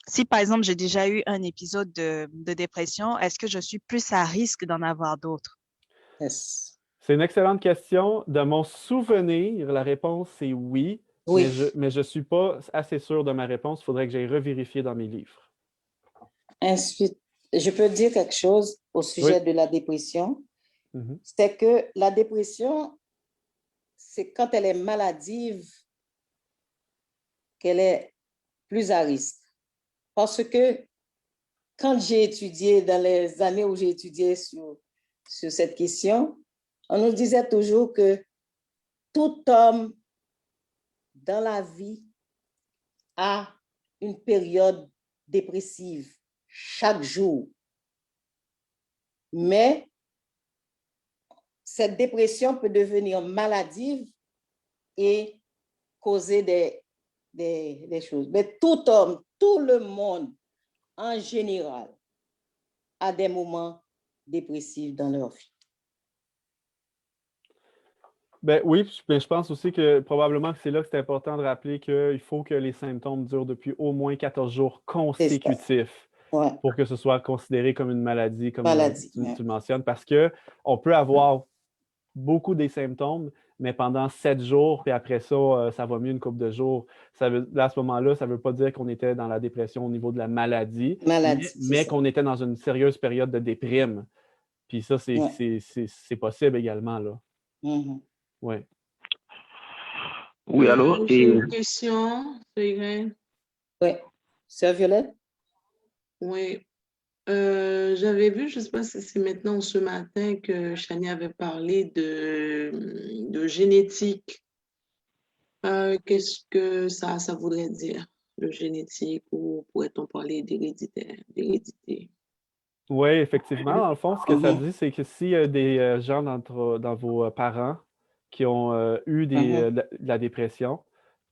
si par exemple j'ai déjà eu un épisode de dépression, est-ce que je suis plus à risque d'en avoir d'autres? Yes. C'est une excellente question. De mon souvenir, la réponse c'est oui. Mais je ne suis pas assez sûr de ma réponse. Il faudrait que j'aille revérifier dans mes livres. Ensuite, je peux dire quelque chose au sujet de la dépression. C'est que la dépression, c'est quand elle est maladive qu'elle est plus à risque. Parce que quand j'ai étudié, dans les années où j'ai étudié sur cette question, On nous disait toujours que tout homme dans la vie a une période dépressive chaque jour. Mais cette dépression peut devenir maladive et causer des choses. Mais tout homme, tout le monde en général a des moments dépressifs dans leur vie. Ben oui, mais je pense aussi que probablement que c'est là que c'est important de rappeler qu'il faut que les symptômes durent depuis au moins 14 jours consécutifs pour que ce soit considéré comme une maladie, comme tu le mentionnes, parce qu'on peut avoir beaucoup des symptômes, mais pendant 7 jours, puis après ça, ça va mieux une couple de jours. Là, à ce moment-là, ça ne veut pas dire qu'on était dans la dépression au niveau de la maladie, mais qu'on était dans une sérieuse période de déprime. Puis ça, c'est possible également, là. Oui. Oui, alors. J'ai une question, Irène. Oui. Sœur Violette? Oui. J'avais vu, je ne sais pas si c'est maintenant ou ce matin, que Chani avait parlé de génétique. Qu'est-ce que ça voudrait dire, le génétique, ou pourrait-on parler d'hérédité? Oui, effectivement. Dans le fond, ce que ça dit, c'est que s'il y a des gens dans vos parents qui ont eu de la dépression,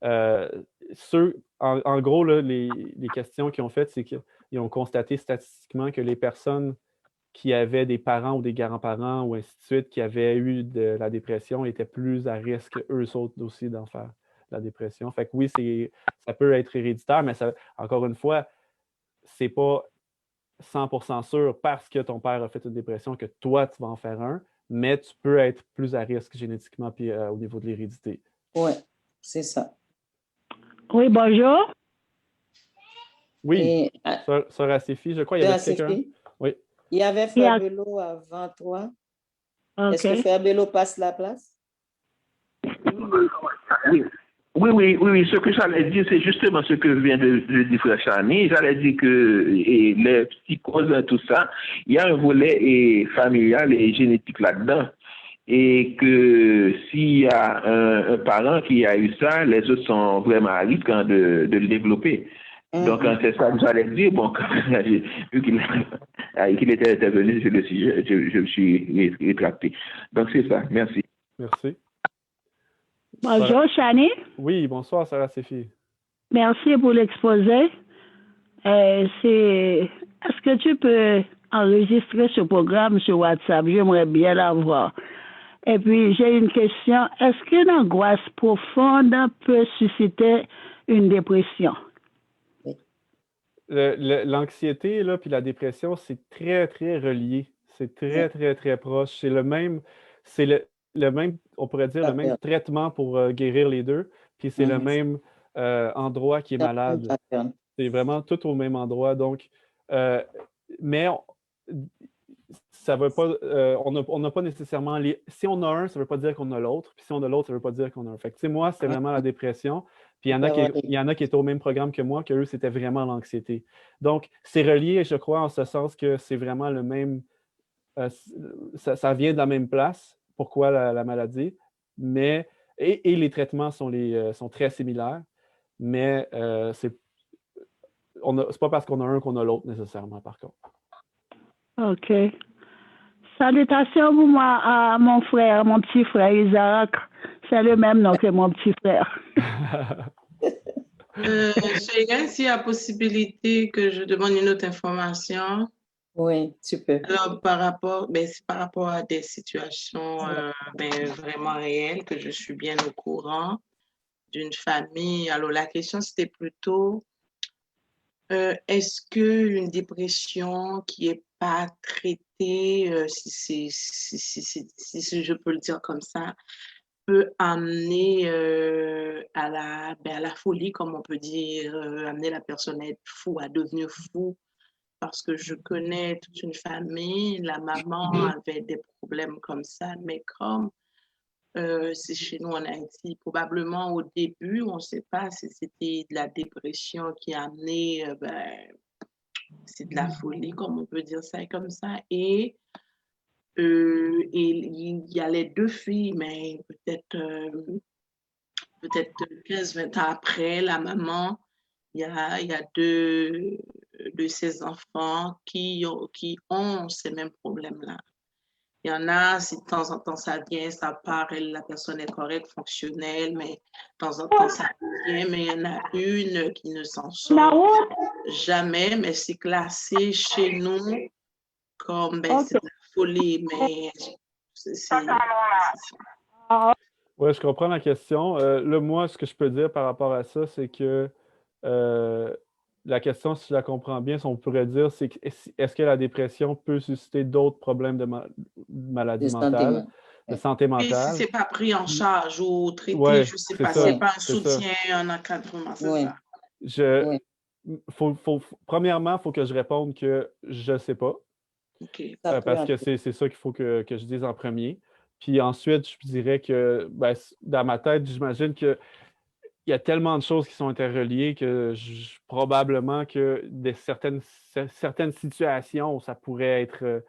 en gros, là, les questions qu'ils ont faites, c'est qu'ils ont constaté statistiquement que les personnes qui avaient des parents ou des grands-parents ou ainsi de suite qui avaient eu de la dépression étaient plus à risque, eux autres aussi, d'en faire la dépression. Fait que oui, ça peut être héréditaire, mais encore une fois, c'est pas 100% sûr parce que ton père a fait une dépression que toi, tu vas en faire un, mais tu peux être plus à risque génétiquement puis au niveau de l'hérédité. Oui, c'est ça. Oui, bonjour. Oui, Sœur Asséphie, je crois qu'il y avait quelqu'un. Oui. Il y avait Frère Bello avant toi. Okay. Est-ce que Frère Bello passe la place? Oui. Ce que j'allais dire, c'est justement ce que vient de dire Frère Chani. J'allais dire que les psychoses, tout ça, il y a un volet familial et génétique là-dedans. Et que s'il y a un parent qui a eu ça, les autres sont vraiment à risque de le développer. Donc, c'est ça que j'allais dire. Bon, vu qu'il était intervenu sur le sujet, je me suis rétracté. Donc, c'est ça. Merci. Merci. Bonjour, Chani. Oui, bonsoir, Sarah Séphie. Merci pour l'exposé. Est-ce que tu peux enregistrer ce programme sur WhatsApp? J'aimerais bien l'avoir. Et puis, j'ai une question. Est-ce qu'une angoisse profonde peut susciter une dépression? L'anxiété là, puis la dépression, c'est très, très relié. C'est très, très, très proche. C'est le même, on pourrait dire, le même traitement pour guérir les deux. Puis c'est le même endroit qui est malade. C'est vraiment tout au même endroit. Donc, mais ça veut pas, on n'a pas nécessairement si on a un, ça ne veut pas dire qu'on a l'autre. Puis si on a l'autre, ça ne veut pas dire qu'on a un. Fait que, moi, c'est vraiment la dépression. Puis il y en a qui étaient au même programme que moi, qu'eux, c'était vraiment l'anxiété. Donc, c'est relié, je crois, en ce sens que c'est vraiment le même. Ça vient de la même place. Pourquoi la maladie? Mais, et les traitements sont très similaires. Mais c'est pas parce qu'on a un qu'on a l'autre nécessairement, par contre. OK. Salutations pour moi à mon frère, mon petit frère Isaac. C'est le même nom que mon petit frère. Cheyenne, s'il y a possibilité que je demande une autre information. Oui, tu peux. Alors, c'est par rapport à des situations vraiment réelles que je suis bien au courant d'une famille. Alors, la question, c'était plutôt, est-ce qu'une dépression qui n'est pas traitée, si je peux le dire comme ça, peut amener à la folie, comme on peut dire, amener la personne à être fou, à devenir fou? Parce que je connais toute une famille, la maman avait des problèmes comme ça, mais comme c'est chez nous en Haïti, probablement au début, on ne sait pas si c'était de la dépression qui a amené, c'est de la folie, comme on peut dire ça comme ça. Et il y a les deux filles, mais peut-être 15-20 ans après, la maman, il y a deux de ses enfants qui ont ces mêmes problèmes-là. Il y en a, si de temps en temps ça vient, ça part, la personne est correcte, fonctionnelle, mais de temps en temps ça vient, mais il y en a une qui ne s'en sort jamais, mais c'est classé chez nous comme c'est de la folie, mais c'est Oui, je comprends la question. Là, moi, ce que je peux dire par rapport à ça, c'est que la question, si je la comprends bien, si on pourrait dire, c'est est-ce que la dépression peut susciter d'autres problèmes de maladie mentale, de santé Puis si mentale? c'est pas pris en charge ou traité, Ouais, je sais c'est pas, ça, c'est pas un c'est ça. soutien, un encadrement, c'est ça. Premièrement, il faut que je réponde que je ne sais pas. Parce que c'est ça qu'il faut que je dise en premier. Puis ensuite, je dirais que dans ma tête, j'imagine qu'il y a tellement de choses qui sont interreliées que probablement que certaines situations, ça pourrait être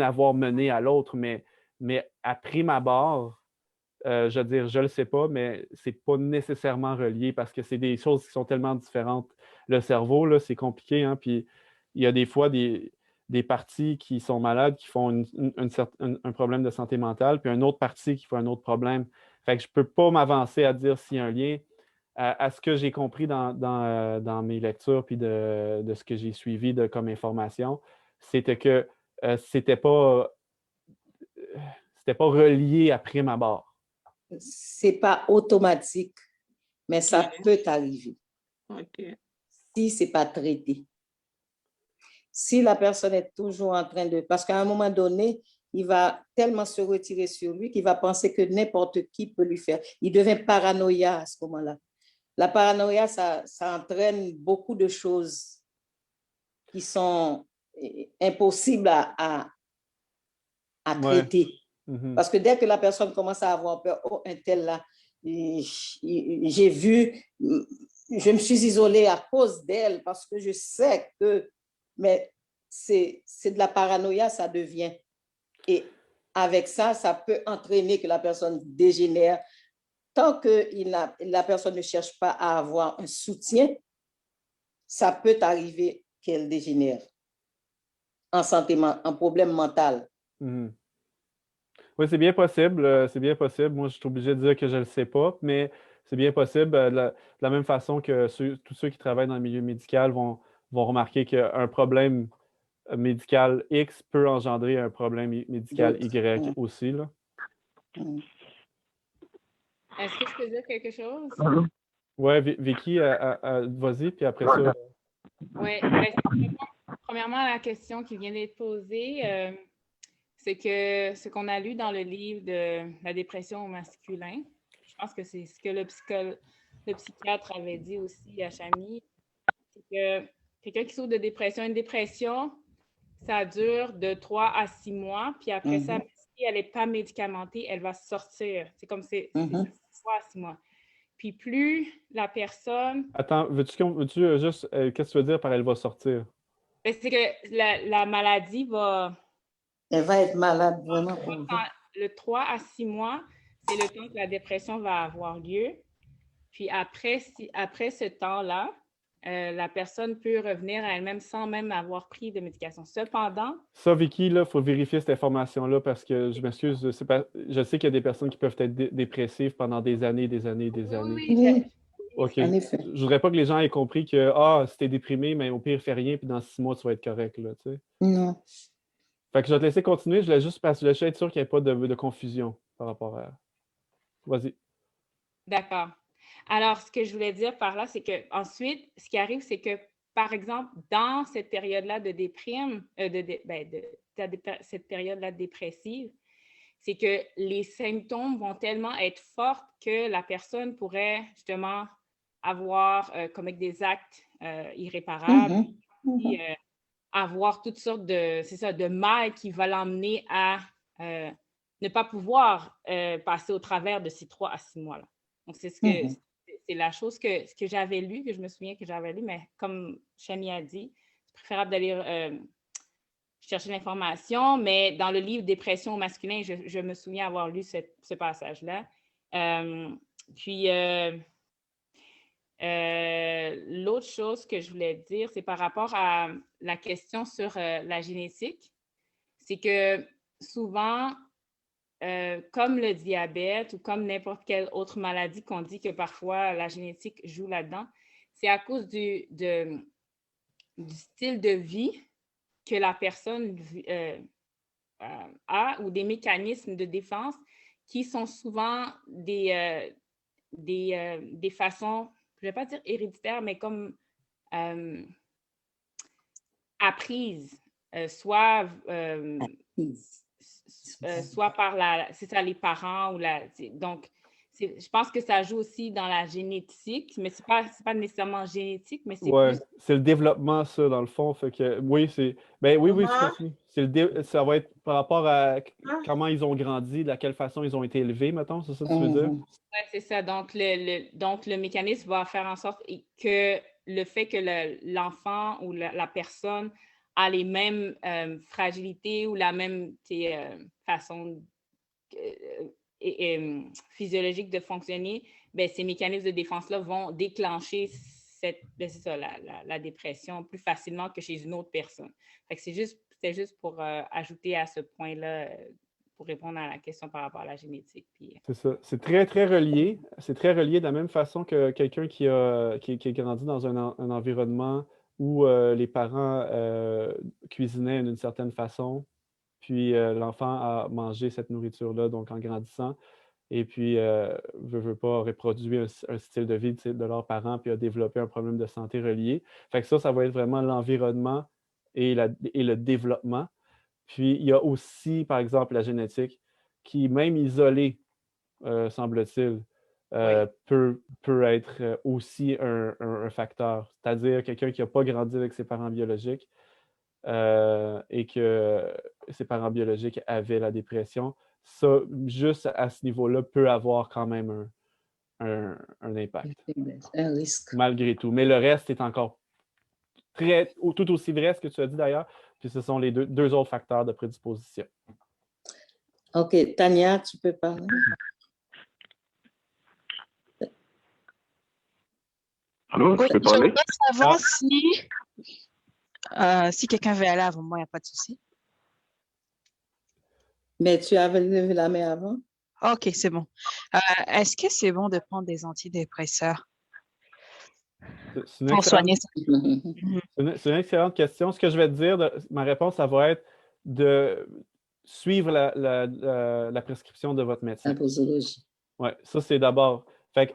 avoir mené à l'autre, mais à prime abord, je veux dire, je ne le sais pas, mais ce n'est pas nécessairement relié parce que c'est des choses qui sont tellement différentes. Le cerveau, là, c'est compliqué, hein, puis il y a des fois des parties qui sont malades qui font un problème de santé mentale, puis une autre partie qui fait un autre problème. Fait que je ne peux pas m'avancer à dire s'il y a un lien. À ce que j'ai compris dans mes lectures puis de ce que j'ai suivi comme information, c'était que c'était pas relié à prime abord. C'est pas automatique, mais ça peut arriver. Si c'est pas traité. Si la personne est toujours en train de... Parce qu'à un moment donné, il va tellement se retirer sur lui qu'il va penser que n'importe qui peut lui faire. Il devient paranoïa à ce moment-là. La paranoïa, ça entraîne beaucoup de choses qui sont impossibles à traiter. Parce que dès que la personne commence à avoir peur, oh, un tel là, j'ai vu, je me suis isolée à cause d'elle parce que je sais que, mais c'est de la paranoïa, ça devient. Et avec ça, ça peut entraîner que la personne dégénère. Tant que la personne ne cherche pas à avoir un soutien, ça peut arriver qu'elle dégénère en problème mental. Oui, c'est bien possible. C'est bien possible. Moi, je suis obligé de dire que je ne le sais pas, mais c'est bien possible. De la même façon que tous ceux qui travaillent dans le milieu médical vont remarquer qu'un problème médical X peut engendrer un problème médical Y aussi. Là. Est-ce que je peux dire quelque chose? Oui, Vicky, vas-y, puis après ça. Oui, premièrement, la question qui vient d'être posée, c'est que ce qu'on a lu dans le livre de la dépression au masculin, je pense que c'est ce que le psychiatre avait dit aussi à Chamy, c'est que quelqu'un qui souffre de dépression, une dépression, ça dure de 3 à 6 mois, puis après ça, si elle n'est pas médicamentée, elle va sortir. C'est comme c'est 3 à 6 mois. Puis plus la personne... Attends, veux-tu juste... qu'est-ce que tu veux dire par « elle va sortir » ? C'est que la maladie va... Elle va être malade vraiment. Le 3 à 6 mois, c'est le temps que la dépression va avoir lieu. Puis après ce temps-là, la personne peut revenir à elle-même sans même avoir pris de médication. Cependant... Ça, Vicky, il faut vérifier cette information-là parce que, je m'excuse, je sais qu'il y a des personnes qui peuvent être dépressives pendant des années, des années, des années. Oui. OK. Je ne voudrais pas que les gens aient compris que, si t'es déprimé, mais au pire, fais rien, puis dans 6 mois, tu vas être correct, là, tu sais. Non. Fait que je vais te laisser continuer. Je voulais juste être sûr qu'il n'y ait pas de confusion par rapport à... Vas-y. D'accord. Alors, ce que je voulais dire par là, c'est qu'ensuite, ce qui arrive, c'est que, par exemple, dans cette période-là de déprime, cette période-là dépressive, c'est que les symptômes vont tellement être forts que la personne pourrait justement avoir commettre des actes irréparables, puis, avoir toutes sortes de mal qui va l'emmener à ne pas pouvoir passer au travers de ces 3 à 6 mois-là. Donc, c'est la chose que j'avais lue, que je me souviens que j'avais lu, mais comme Chamy a dit, c'est préférable d'aller cherchais l'information, mais dans le livre Dépression au masculin, je me souviens avoir lu ce passage-là. Puis, l'autre chose que je voulais dire, c'est par rapport à la question sur la génétique, c'est que souvent, comme le diabète ou comme n'importe quelle autre maladie qu'on dit que parfois la génétique joue là-dedans, c'est à cause du style de vie que la personne a ou des mécanismes de défense qui sont souvent des façons, je ne vais pas dire héréditaires, mais comme apprises, soit par c'est ça, les parents ou donc je pense que ça joue aussi dans la génétique, mais c'est pas nécessairement génétique, mais c'est Ouais, plus. c'est le développement, ça, dans le fond. Fait que oui, c'est. Ben oui, tu continues. Ça va être par rapport à comment ils ont grandi, de quelle façon ils ont été élevés, mettons, c'est ça que tu veux dire? Oui, c'est ça. Donc, le mécanisme va faire en sorte que le fait que l'enfant ou la personne a les mêmes fragilités ou la même façon physiologique de fonctionner, ben, ces mécanismes de défense-là vont déclencher la dépression plus facilement que chez une autre personne. Fait que c'était juste pour ajouter à ce point-là, pour répondre à la question par rapport à la génétique. Puis, C'est ça. C'est très, très relié. C'est très relié de la même façon que quelqu'un qui a grandi dans un environnement où les parents cuisinaient d'une certaine façon, puis l'enfant a mangé cette nourriture-là, donc en grandissant, et puis veut pas reproduire un style de vie de leurs parents, puis a développé un problème de santé relié. Fait que ça va être vraiment l'environnement et le développement. Puis il y a aussi, par exemple, la génétique, qui, même isolée, semble-t-il, peut être aussi un facteur. C'est-à-dire quelqu'un qui n'a pas grandi avec ses parents biologiques et que ses parents biologiques avaient la dépression, ça, juste à ce niveau-là, peut avoir quand même un impact. Un risque. Malgré tout. Mais le reste est encore tout aussi vrai, ce que tu as dit d'ailleurs, puis ce sont les deux autres facteurs de prédisposition. OK. Tania, tu peux parler? Allô, je peux parler? Je voudrais savoir si quelqu'un veut aller avant moi, il n'y a pas de souci. Mais tu avais levé la main avant? OK, c'est bon. Est-ce que c'est bon de prendre des antidépresseurs pour soigner ça? C'est une excellente question. Ce que je vais te dire, ma réponse, ça va être de suivre la prescription de votre médecin. La posologie. Oui, ça, c'est d'abord. Fait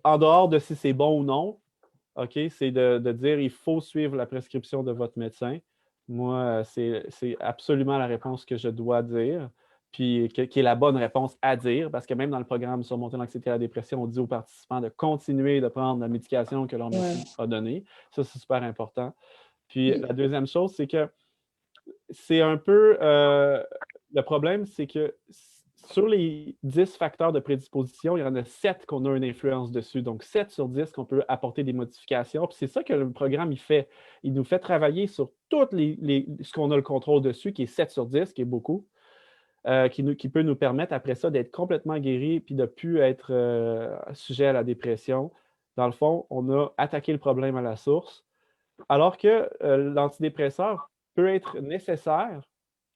en dehors de si c'est bon ou non, OK, c'est de dire il faut suivre la prescription de votre médecin. Moi, c'est absolument la réponse que je dois dire, puis qui est la bonne réponse à dire, parce que même dans le programme Surmonter l'anxiété et la dépression, on dit aux participants de continuer de prendre la médication que leur médecin a donnée. Ça, c'est super important. Puis la deuxième chose, c'est que c'est un peu... le problème, c'est que sur les 10 facteurs de prédisposition, il y en a 7 qu'on a une influence dessus. Donc, 7 sur 10 qu'on peut apporter des modifications. Puis c'est ça que le programme, il fait. Il nous fait travailler sur toutes ce qu'on a le contrôle dessus, qui est 7 sur 10, qui est beaucoup, qui peut nous permettre, après ça, d'être complètement guéri puis de ne plus être sujet à la dépression. Dans le fond, on a attaqué le problème à la source. Alors que l'antidépresseur peut être nécessaire,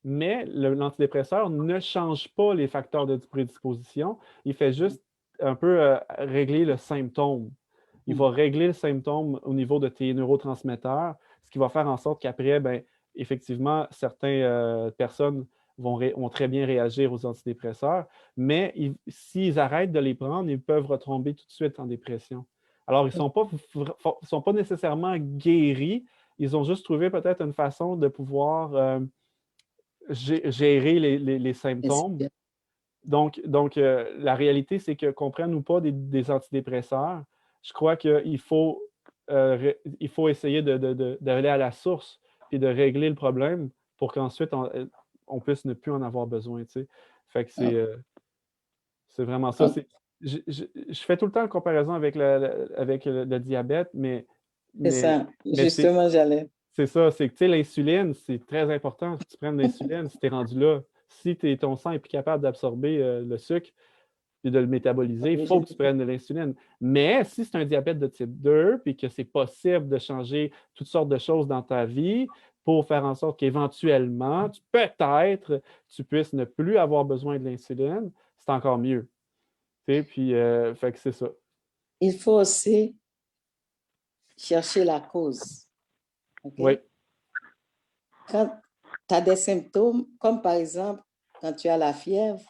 mais l'antidépresseur ne change pas les facteurs de prédisposition. Il fait juste un peu régler le symptôme. Il va régler le symptôme au niveau de tes neurotransmetteurs, ce qui va faire en sorte qu'après, ben, effectivement, certaines personnes vont très bien réagir aux antidépresseurs, mais s'ils arrêtent de les prendre, ils peuvent retomber tout de suite en dépression. Alors, ils ne sont pas nécessairement guéris, ils ont juste trouvé peut-être une façon de pouvoir gérer les symptômes. Donc la réalité, c'est qu'on prenne ou pas des antidépresseurs, je crois qu'il faut essayer d'aller à la source et de régler le problème pour qu'ensuite on puisse ne plus en avoir besoin. Tu sais. Fait que c'est vraiment ça. Je fais tout le temps la comparaison avec le diabète, mais C'est ça, justement, j'allais. c'est ça, c'est que tu sais, l'insuline, c'est très important que tu prennes l'insuline si tu es rendu là. Si ton sang n'est plus capable d'absorber le sucre et de le métaboliser, il faut que tu prennes de l'insuline. Mais si c'est un diabète de type 2 puis que c'est possible de changer toutes sortes de choses dans ta vie pour faire en sorte qu'éventuellement, peut-être, tu puisses ne plus avoir besoin de l'insuline, c'est encore mieux. Tu sais, puis, fait que c'est ça. Il faut aussi chercher la cause. Okay? Oui. Quand tu as des symptômes, comme par exemple, quand tu as la fièvre,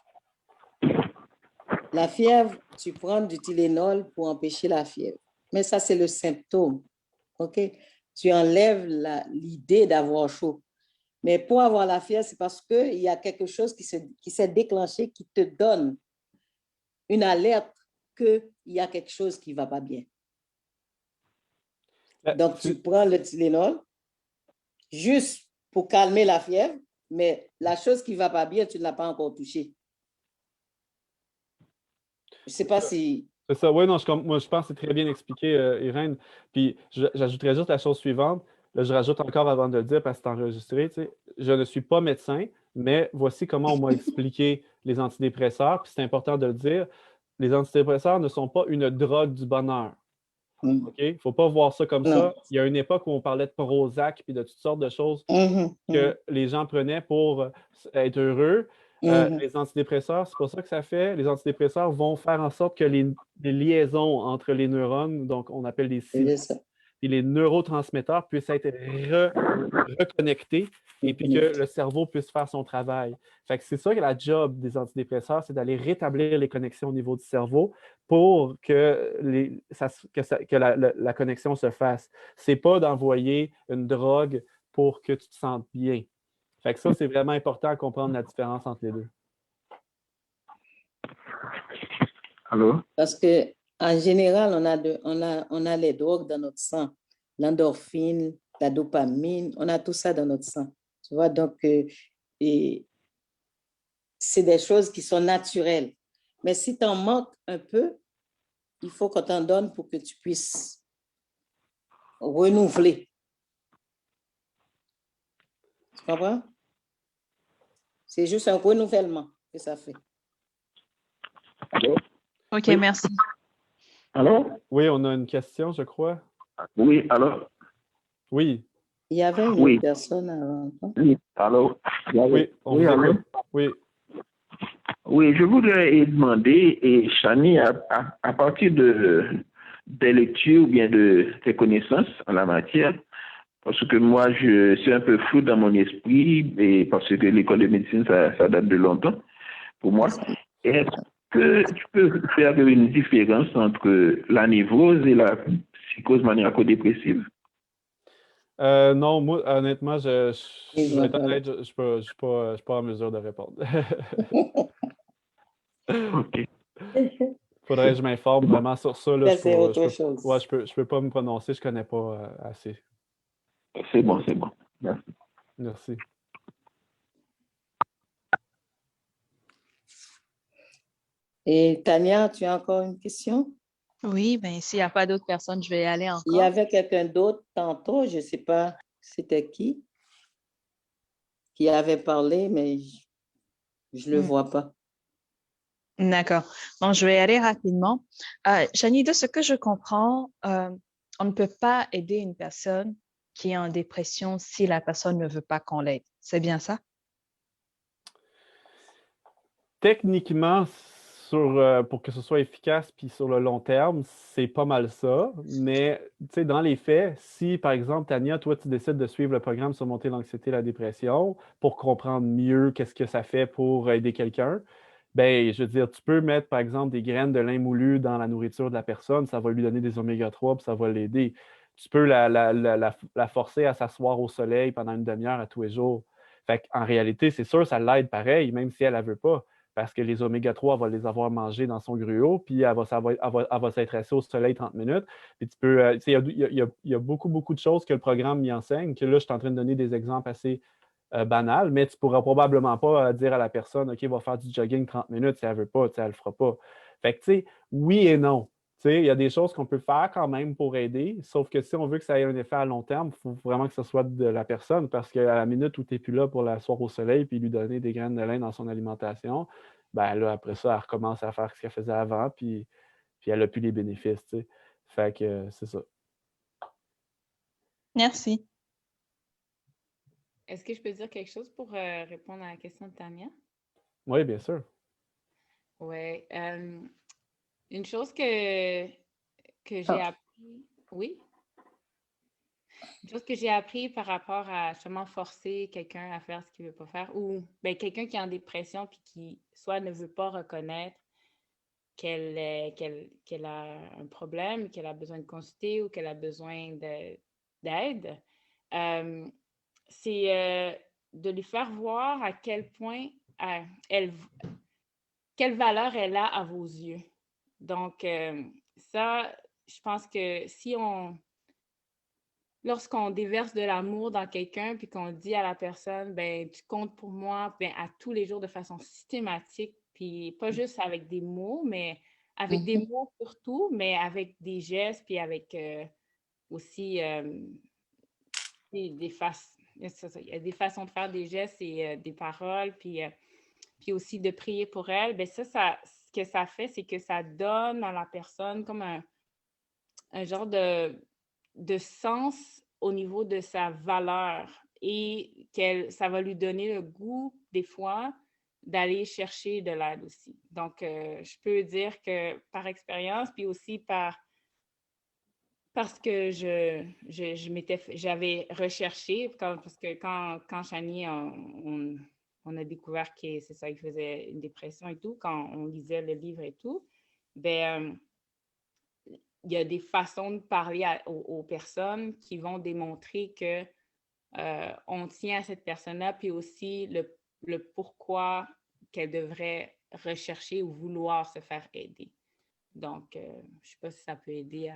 tu prends du Tylenol pour empêcher la fièvre. Mais ça, c'est le symptôme. OK? Tu enlèves l'idée d'avoir chaud. Mais pour avoir la fièvre, c'est parce qu'il y a quelque chose qui s'est déclenché, qui te donne une alerte qu'il y a quelque chose qui ne va pas bien. Donc, tu prends le Tylenol juste pour calmer la fièvre, mais la chose qui ne va pas bien, tu ne l'as pas encore touchée. Je ne sais pas si... C'est ça, oui, non, moi, je pense que c'est très bien expliqué, Irène. Puis, j'ajouterais juste la chose suivante. Là, je rajoute encore avant de le dire parce que c'est enregistré. Tu sais, je ne suis pas médecin, mais voici comment on m'a expliqué les antidépresseurs. Puis, c'est important de le dire. Les antidépresseurs ne sont pas une drogue du bonheur. OK? Il ne faut pas voir ça comme ça. Il y a une époque où on parlait de Prozac puis de toutes sortes de choses que les gens prenaient pour être heureux. Les antidépresseurs, c'est pas ça que ça fait. Les antidépresseurs vont faire en sorte que les liaisons entre les neurones, donc on appelle les synapses, et les neurotransmetteurs puissent être reconnectés et puis que le cerveau puisse faire son travail. Fait que c'est ça que la job des antidépresseurs, c'est d'aller rétablir les connexions au niveau du cerveau pour que la connexion se fasse. C'est pas d'envoyer une drogue pour que tu te sentes bien. Fait que ça, c'est vraiment important à comprendre la différence entre les deux. Allô? Parce qu'en général, on a les drogues dans notre sang. L'endorphine, la dopamine, on a tout ça dans notre sang. Tu vois, donc, c'est des choses qui sont naturelles. Mais si tu en manques un peu, il faut qu'on t'en donne pour que tu puisses renouveler. Tu comprends? C'est juste un renouvellement que ça fait. Allô? OK, oui. Merci. Allô? Oui, on a une question, je crois. Oui, allô? Oui. Il y avait une autre personne avant. Oui, allô? Oui, on vous allô? écoute. Oui. Oui, je voudrais demander, Chani, à partir des lectures ou bien de tes connaissances en la matière, parce que moi, je suis un peu flou dans mon esprit, et parce que l'école de médecine, ça date de longtemps pour moi. Est-ce que tu peux faire une différence entre la névrose et la psychose maniaco-dépressive? Non, moi, honnêtement, je vais être honnête, je ne suis pas en mesure de répondre. OK. Faudrait que je m'informe vraiment sur ça. Là, c'est autre chose. Ouais, je peux pas me prononcer, je ne connais pas assez. C'est bon. Merci. Merci. Et Tania, tu as encore une question? Oui, bien, s'il n'y a pas d'autres personnes, je vais y aller encore. Il y avait quelqu'un d'autre tantôt, je ne sais pas c'était qui avait parlé, mais je ne le vois pas. D'accord. Bon, je vais y aller rapidement. Chani, de ce que je comprends, on ne peut pas aider une personne qui est en dépression si la personne ne veut pas qu'on l'aide. C'est bien ça? Techniquement, pour que ce soit efficace puis sur le long terme, c'est pas mal ça. Mais dans les faits, si par exemple, Tania, toi, tu décides de suivre le programme Surmonter l'anxiété et la dépression pour comprendre mieux qu'est-ce que ça fait pour aider quelqu'un, ben, je veux dire, tu peux mettre, par exemple, des graines de lin moulu dans la nourriture de la personne, ça va lui donner des oméga-3 puis ça va l'aider. Tu peux la forcer à s'asseoir au soleil pendant une demi-heure à tous les jours. Fait qu'en réalité, c'est sûr, ça l'aide pareil, même si elle ne veut pas. Parce que les oméga-3, elle va les avoir mangés dans son gruau, puis elle va s'être assise au soleil 30 minutes. Puis tu peux, il y a beaucoup de choses que le programme y enseigne, que là, je suis en train de donner des exemples assez banals, mais tu ne pourras probablement pas dire à la personne, OK, va faire du jogging 30 minutes si elle ne veut pas, elle ne le fera pas. Fait que, tu sais, oui et non. sais, il y a des choses qu'on peut faire quand même pour aider, sauf que si on veut que ça ait un effet à long terme, il faut vraiment que ce soit de la personne, parce qu'à la minute où tu n'es plus là pour l'asseoir au soleil puis lui donner des graines de lin dans son alimentation, ben là, après ça, elle recommence à faire ce qu'elle faisait avant, puis elle n'a plus les bénéfices, tu sais. Fait que c'est ça. Merci. Est-ce que je peux dire quelque chose pour répondre à la question de Tania? Oui, bien sûr. Oui. Une chose que j'ai appris, oui? Une chose que j'ai appris par rapport à justement forcer quelqu'un à faire ce qu'il ne veut pas faire, ou ben, quelqu'un qui est en dépression puis qui soit ne veut pas reconnaître qu'elle a un problème, qu'elle a besoin de consulter ou qu'elle a besoin d'aide, c'est de lui faire voir à quel point quelle valeur elle a à vos yeux. Donc, ça, je pense que lorsqu'on déverse de l'amour dans quelqu'un puis qu'on dit à la personne, ben tu comptes pour moi, ben à tous les jours de façon systématique, puis pas juste avec des mots, mais avec des mots surtout, mais avec des gestes, puis avec aussi des façons. Il y a des façons de faire des gestes et des paroles, puis aussi de prier pour elle. Ben ça, ce que ça fait, c'est que ça donne à la personne comme un genre de sens au niveau de sa valeur et ça va lui donner le goût, des fois, d'aller chercher de l'aide aussi. Donc, je peux dire que par expérience, puis aussi parce que j'avais recherché, parce que quand Chani, on a découvert que c'est ça, il faisait une dépression et tout, quand on lisait le livre et tout, ben il y a des façons de parler aux personnes qui vont démontrer que on tient à cette personne-là, puis aussi le pourquoi qu'elle devrait rechercher ou vouloir se faire aider. Donc, je ne sais pas si ça peut aider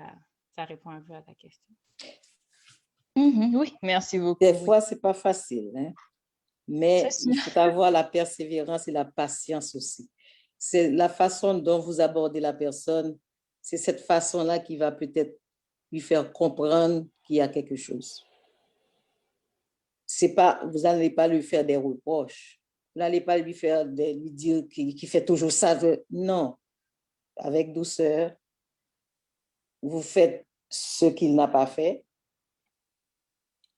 ça répond un peu à ta question. Oui, merci beaucoup. Des fois, ce n'est pas facile, hein? Mais il faut avoir la persévérance et la patience aussi. C'est la façon dont vous abordez la personne, c'est cette façon-là qui va peut-être lui faire comprendre qu'il y a quelque chose. Vous n'allez pas lui faire des reproches. Vous n'allez pas lui dire qu'il fait toujours ça. Non. Avec douceur, vous faites ce qu'il n'a pas fait.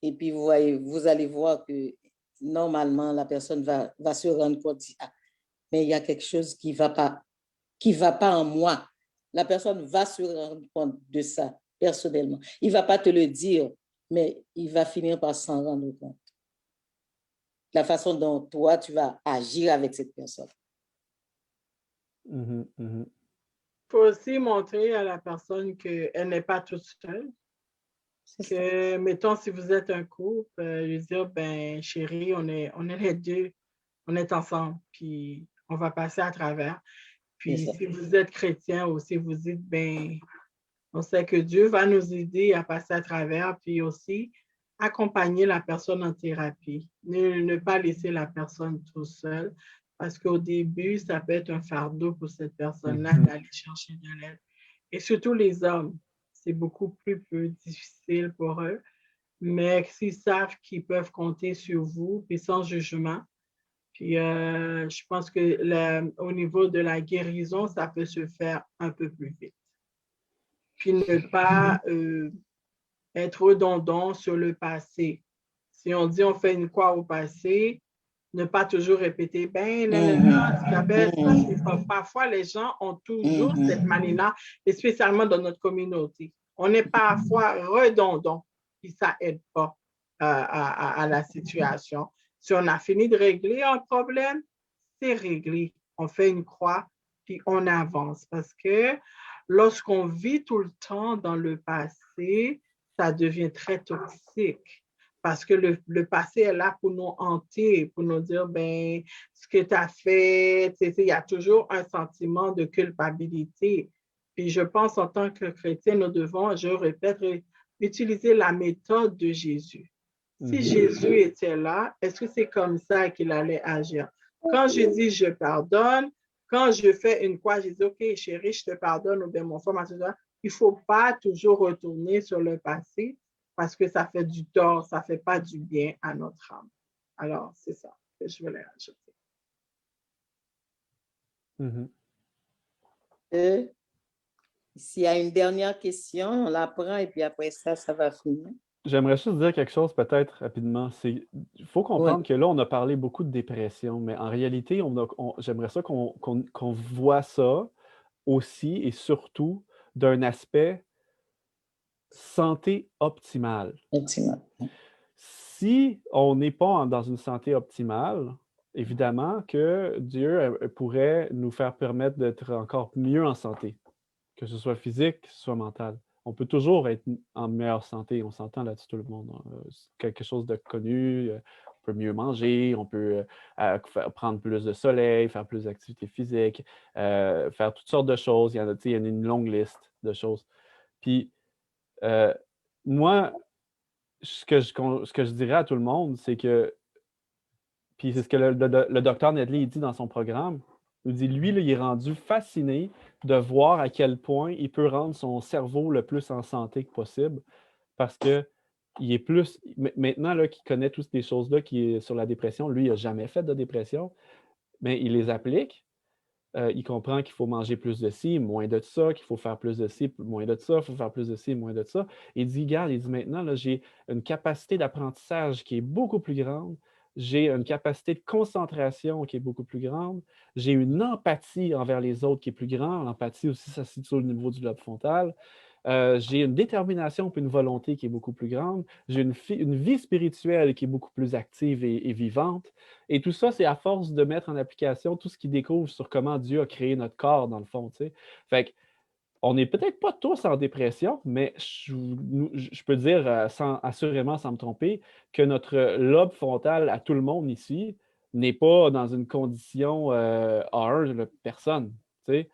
Et puis, vous allez voir que normalement, la personne va se rendre compte, mais il y a quelque chose qui va pas en moi. La personne va se rendre compte de ça personnellement. Il ne va pas te le dire, mais il va finir par s'en rendre compte. La façon dont toi, tu vas agir avec cette personne. Il faut aussi montrer à la personne qu'elle n'est pas toute seule. Que, mettons, si vous êtes un couple, lui dire, ben chérie, on est les deux, on est ensemble, puis on va passer à travers. Puis si vous êtes chrétien aussi, vous dites, ben, on sait que Dieu va nous aider à passer à travers, puis aussi accompagner la personne en thérapie. Ne pas laisser la personne tout seule, parce qu'au début, ça peut être un fardeau pour cette personne-là d'aller chercher de l'aide. Et surtout les hommes, c'est beaucoup plus difficile pour eux, mais s'ils savent qu'ils peuvent compter sur vous, puis sans jugement, puis je pense que au niveau de la guérison, ça peut se faire un peu plus vite. Puis ne pas être redondant sur le passé. Si on dit on fait une croix au passé, ne pas toujours répéter, parfois les gens ont toujours cette manie-là, et spécialement dans notre communauté. On est parfois redondant, puis ça n'aide pas à la situation. Si on a fini de régler un problème, c'est réglé. On fait une croix, puis on avance. Parce que lorsqu'on vit tout le temps dans le passé, ça devient très toxique. Parce que le passé est là pour nous hanter, pour nous dire, ben, ce que tu as fait, il y a toujours un sentiment de culpabilité. Puis je pense en tant que chrétien, nous devons, je répète, utiliser la méthode de Jésus. Si Jésus était là, est-ce que c'est comme ça qu'il allait agir? Quand je dis je pardonne, quand je fais une croix, je dis, OK, chérie, je te pardonne, ou bien mon frère, il ne faut pas toujours retourner sur le passé parce que ça fait du tort, ça ne fait pas du bien à notre âme. Alors, c'est ça que je voulais rajouter. S'il y a une dernière question, on la prend et puis après ça va finir. J'aimerais juste dire quelque chose peut-être rapidement. Il faut comprendre que là, on a parlé beaucoup de dépression, mais en réalité, j'aimerais ça qu'on voit ça aussi et surtout d'un aspect santé optimale. Si on n'est pas dans une santé optimale, évidemment que Dieu pourrait nous faire permettre d'être encore mieux en santé, que ce soit physique, que ce soit mental. On peut toujours être en meilleure santé, on s'entend là-dessus tout le monde. C'est quelque chose de connu, on peut mieux manger, on peut prendre plus de soleil, faire plus d'activités physiques, faire toutes sortes de choses. Il y a une longue liste de choses. Puis, moi, ce que je dirais à tout le monde, c'est que, puis c'est ce que le docteur Nedley dit dans son programme, il dit, lui, là, il est rendu fasciné de voir à quel point il peut rendre son cerveau le plus en santé que possible parce que il est plus, maintenant là, qu'il connaît toutes ces choses-là qui est sur la dépression, lui, il n'a jamais fait de dépression, mais il les applique. Il comprend qu'il faut manger plus de ci, moins de ça, qu'il faut faire plus de ci, moins de ça, il faut faire plus de ci, moins de ça. Il dit, regarde, il dit maintenant, là, j'ai une capacité d'apprentissage qui est beaucoup plus grande. J'ai une capacité de concentration qui est beaucoup plus grande. J'ai une empathie envers les autres qui est plus grande. L'empathie aussi, ça se situe au niveau du lobe frontal. J'ai une détermination et une volonté qui est beaucoup plus grande. J'ai une vie spirituelle qui est beaucoup plus active et vivante. Et tout ça, c'est à force de mettre en application tout ce qu'il découvre sur comment Dieu a créé notre corps, dans le fond. Tu sais. Fait que, on n'est peut-être pas tous en dépression, mais je peux dire assurément, sans me tromper, que notre lobe frontal à tout le monde ici n'est pas dans une condition A1, personne. Tu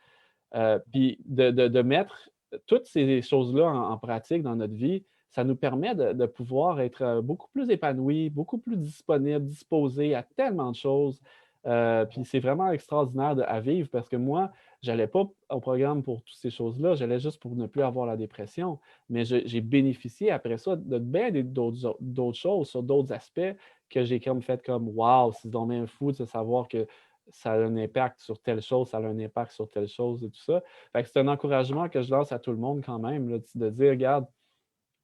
sais. Puis de mettre toutes ces choses-là en pratique dans notre vie, ça nous permet de pouvoir être beaucoup plus épanouis, beaucoup plus disponibles, disposés à tellement de choses. Puis c'est vraiment extraordinaire à vivre parce que moi, je n'allais pas au programme pour toutes ces choses-là, j'allais juste pour ne plus avoir la dépression. Mais j'ai bénéficié après ça de bien d'autres choses, sur d'autres aspects que j'ai comme fait comme « Wow, c'est donc bien fou de savoir que ça a un impact sur telle chose, ça a un impact sur telle chose et tout ça. » Fait que c'est un encouragement que je lance à tout le monde quand même, là, de dire, regarde,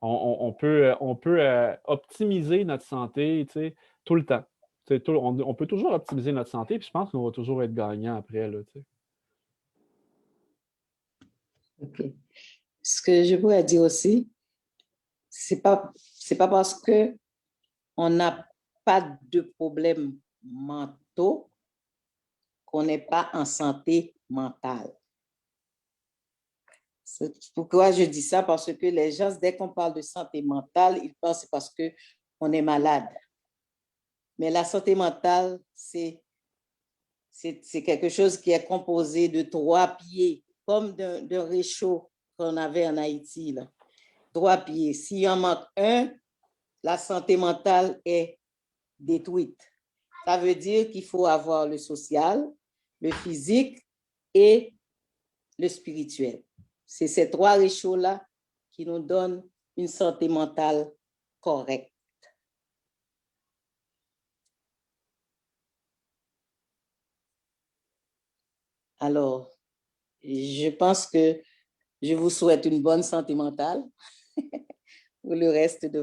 on peut optimiser notre santé, tu sais, tout le temps. On peut toujours optimiser notre santé, puis je pense qu'on va toujours être gagnant après, là, tu sais. OK. Ce que je pourrais dire aussi, c'est pas parce que on n'a pas de problèmes mentaux qu'on n'est pas en santé mentale. C'est pourquoi je dis ça, parce que les gens, dès qu'on parle de santé mentale, ils pensent que c'est parce qu'on est malade. Mais la santé mentale, c'est quelque chose qui est composé de 3 pieds, comme d'un réchaud qu'on avait en Haïti, là. 3 pieds. S'il en manque un, la santé mentale est détruite. Ça veut dire qu'il faut avoir le social, le physique et le spirituel. C'est ces 3 réchauds-là qui nous donnent une santé mentale correcte. Alors, je pense que je vous souhaite une bonne santé mentale pour le reste de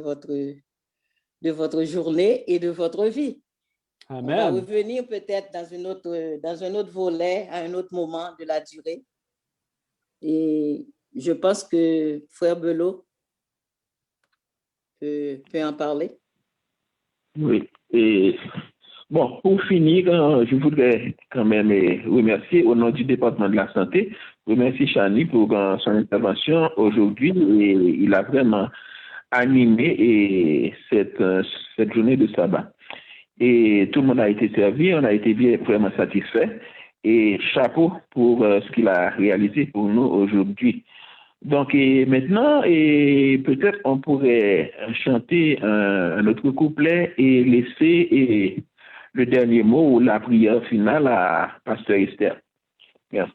votre journée et de votre vie. Amen. On va revenir peut-être dans un autre volet, à un autre moment de la durée. Et je pense que Frère Belot peut en parler. Oui. Et bon, pour finir, je voudrais quand même remercier au nom du département de la santé, remercier Chani pour son intervention aujourd'hui. Et il a vraiment animé cette journée de sabbat. Et tout le monde a été servi, on a été vraiment satisfait. Et chapeau pour ce qu'il a réalisé pour nous aujourd'hui. Donc maintenant, peut-être on pourrait chanter un autre couplet et laisser le dernier mot ou la prière finale à Pasteur Esther. Merci.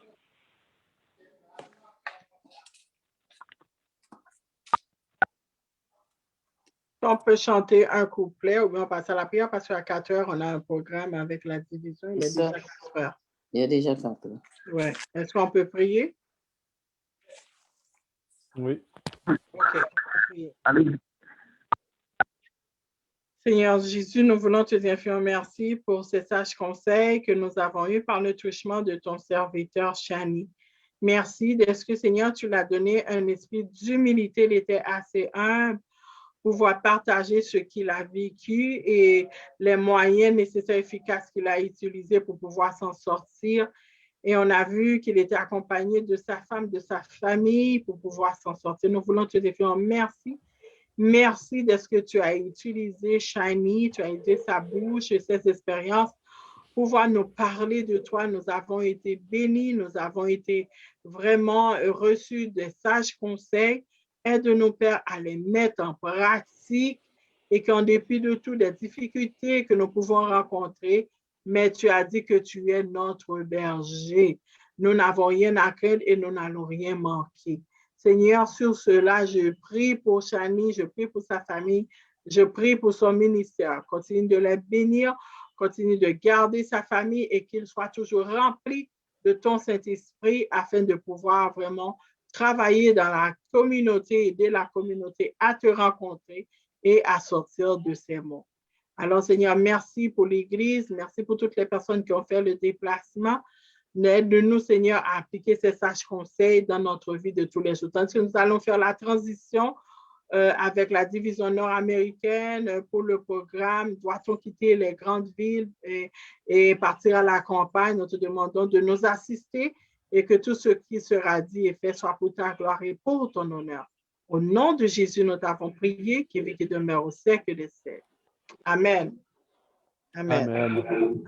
On peut chanter un couplet ou bien on passe à la prière parce qu'à 4 heures, on a un programme avec la division. Il est déjà 4 heures. Il y a déjà 4 heures. Ouais. Est-ce qu'on peut prier? Oui. OK. On peut prier. Allez. Seigneur Jésus, nous voulons te dire infiniment merci pour ces sages conseils que nous avons eus par le touchement de ton serviteur Chani. Merci d'être que, Seigneur, tu l'as donné un esprit d'humilité, il était assez humble, pouvoir partager ce qu'il a vécu et les moyens nécessaires et efficaces qu'il a utilisés pour pouvoir s'en sortir. Et on a vu qu'il était accompagné de sa femme, de sa famille pour pouvoir s'en sortir. Nous voulons te dire merci. Merci de ce que tu as utilisé, Shani, tu as utilisé sa bouche et ses expériences pour pouvoir nous parler de toi. Nous avons été bénis, nous avons été vraiment reçus de sages conseils. Aide-nous, Père, à les mettre en pratique et qu'en dépit de toutes les difficultés que nous pouvons rencontrer, mais tu as dit que tu es notre berger. Nous n'avons rien à craindre et nous n'allons rien manquer. Seigneur, sur cela, je prie pour Shani, je prie pour sa famille, je prie pour son ministère. Continue de les bénir, continue de garder sa famille et qu'il soit toujours rempli de ton Saint-Esprit afin de pouvoir vraiment travailler dans la communauté, aider la communauté à te rencontrer et à sortir de ces mots. Alors, Seigneur, merci pour l'Église, merci pour toutes les personnes qui ont fait le déplacement. Aide-nous, Seigneur, à appliquer ces sages conseils dans notre vie de tous les jours. Tandis que nous allons faire la transition avec la division nord-américaine pour le programme. Doit-on quitter les grandes villes et partir à la campagne? Nous te demandons de nous assister et que tout ce qui sera dit et fait soit pour ta gloire et pour ton honneur. Au nom de Jésus, nous t'avons prié, qui vit et demeure au siècle des siècles. Amen. Amen. Amen.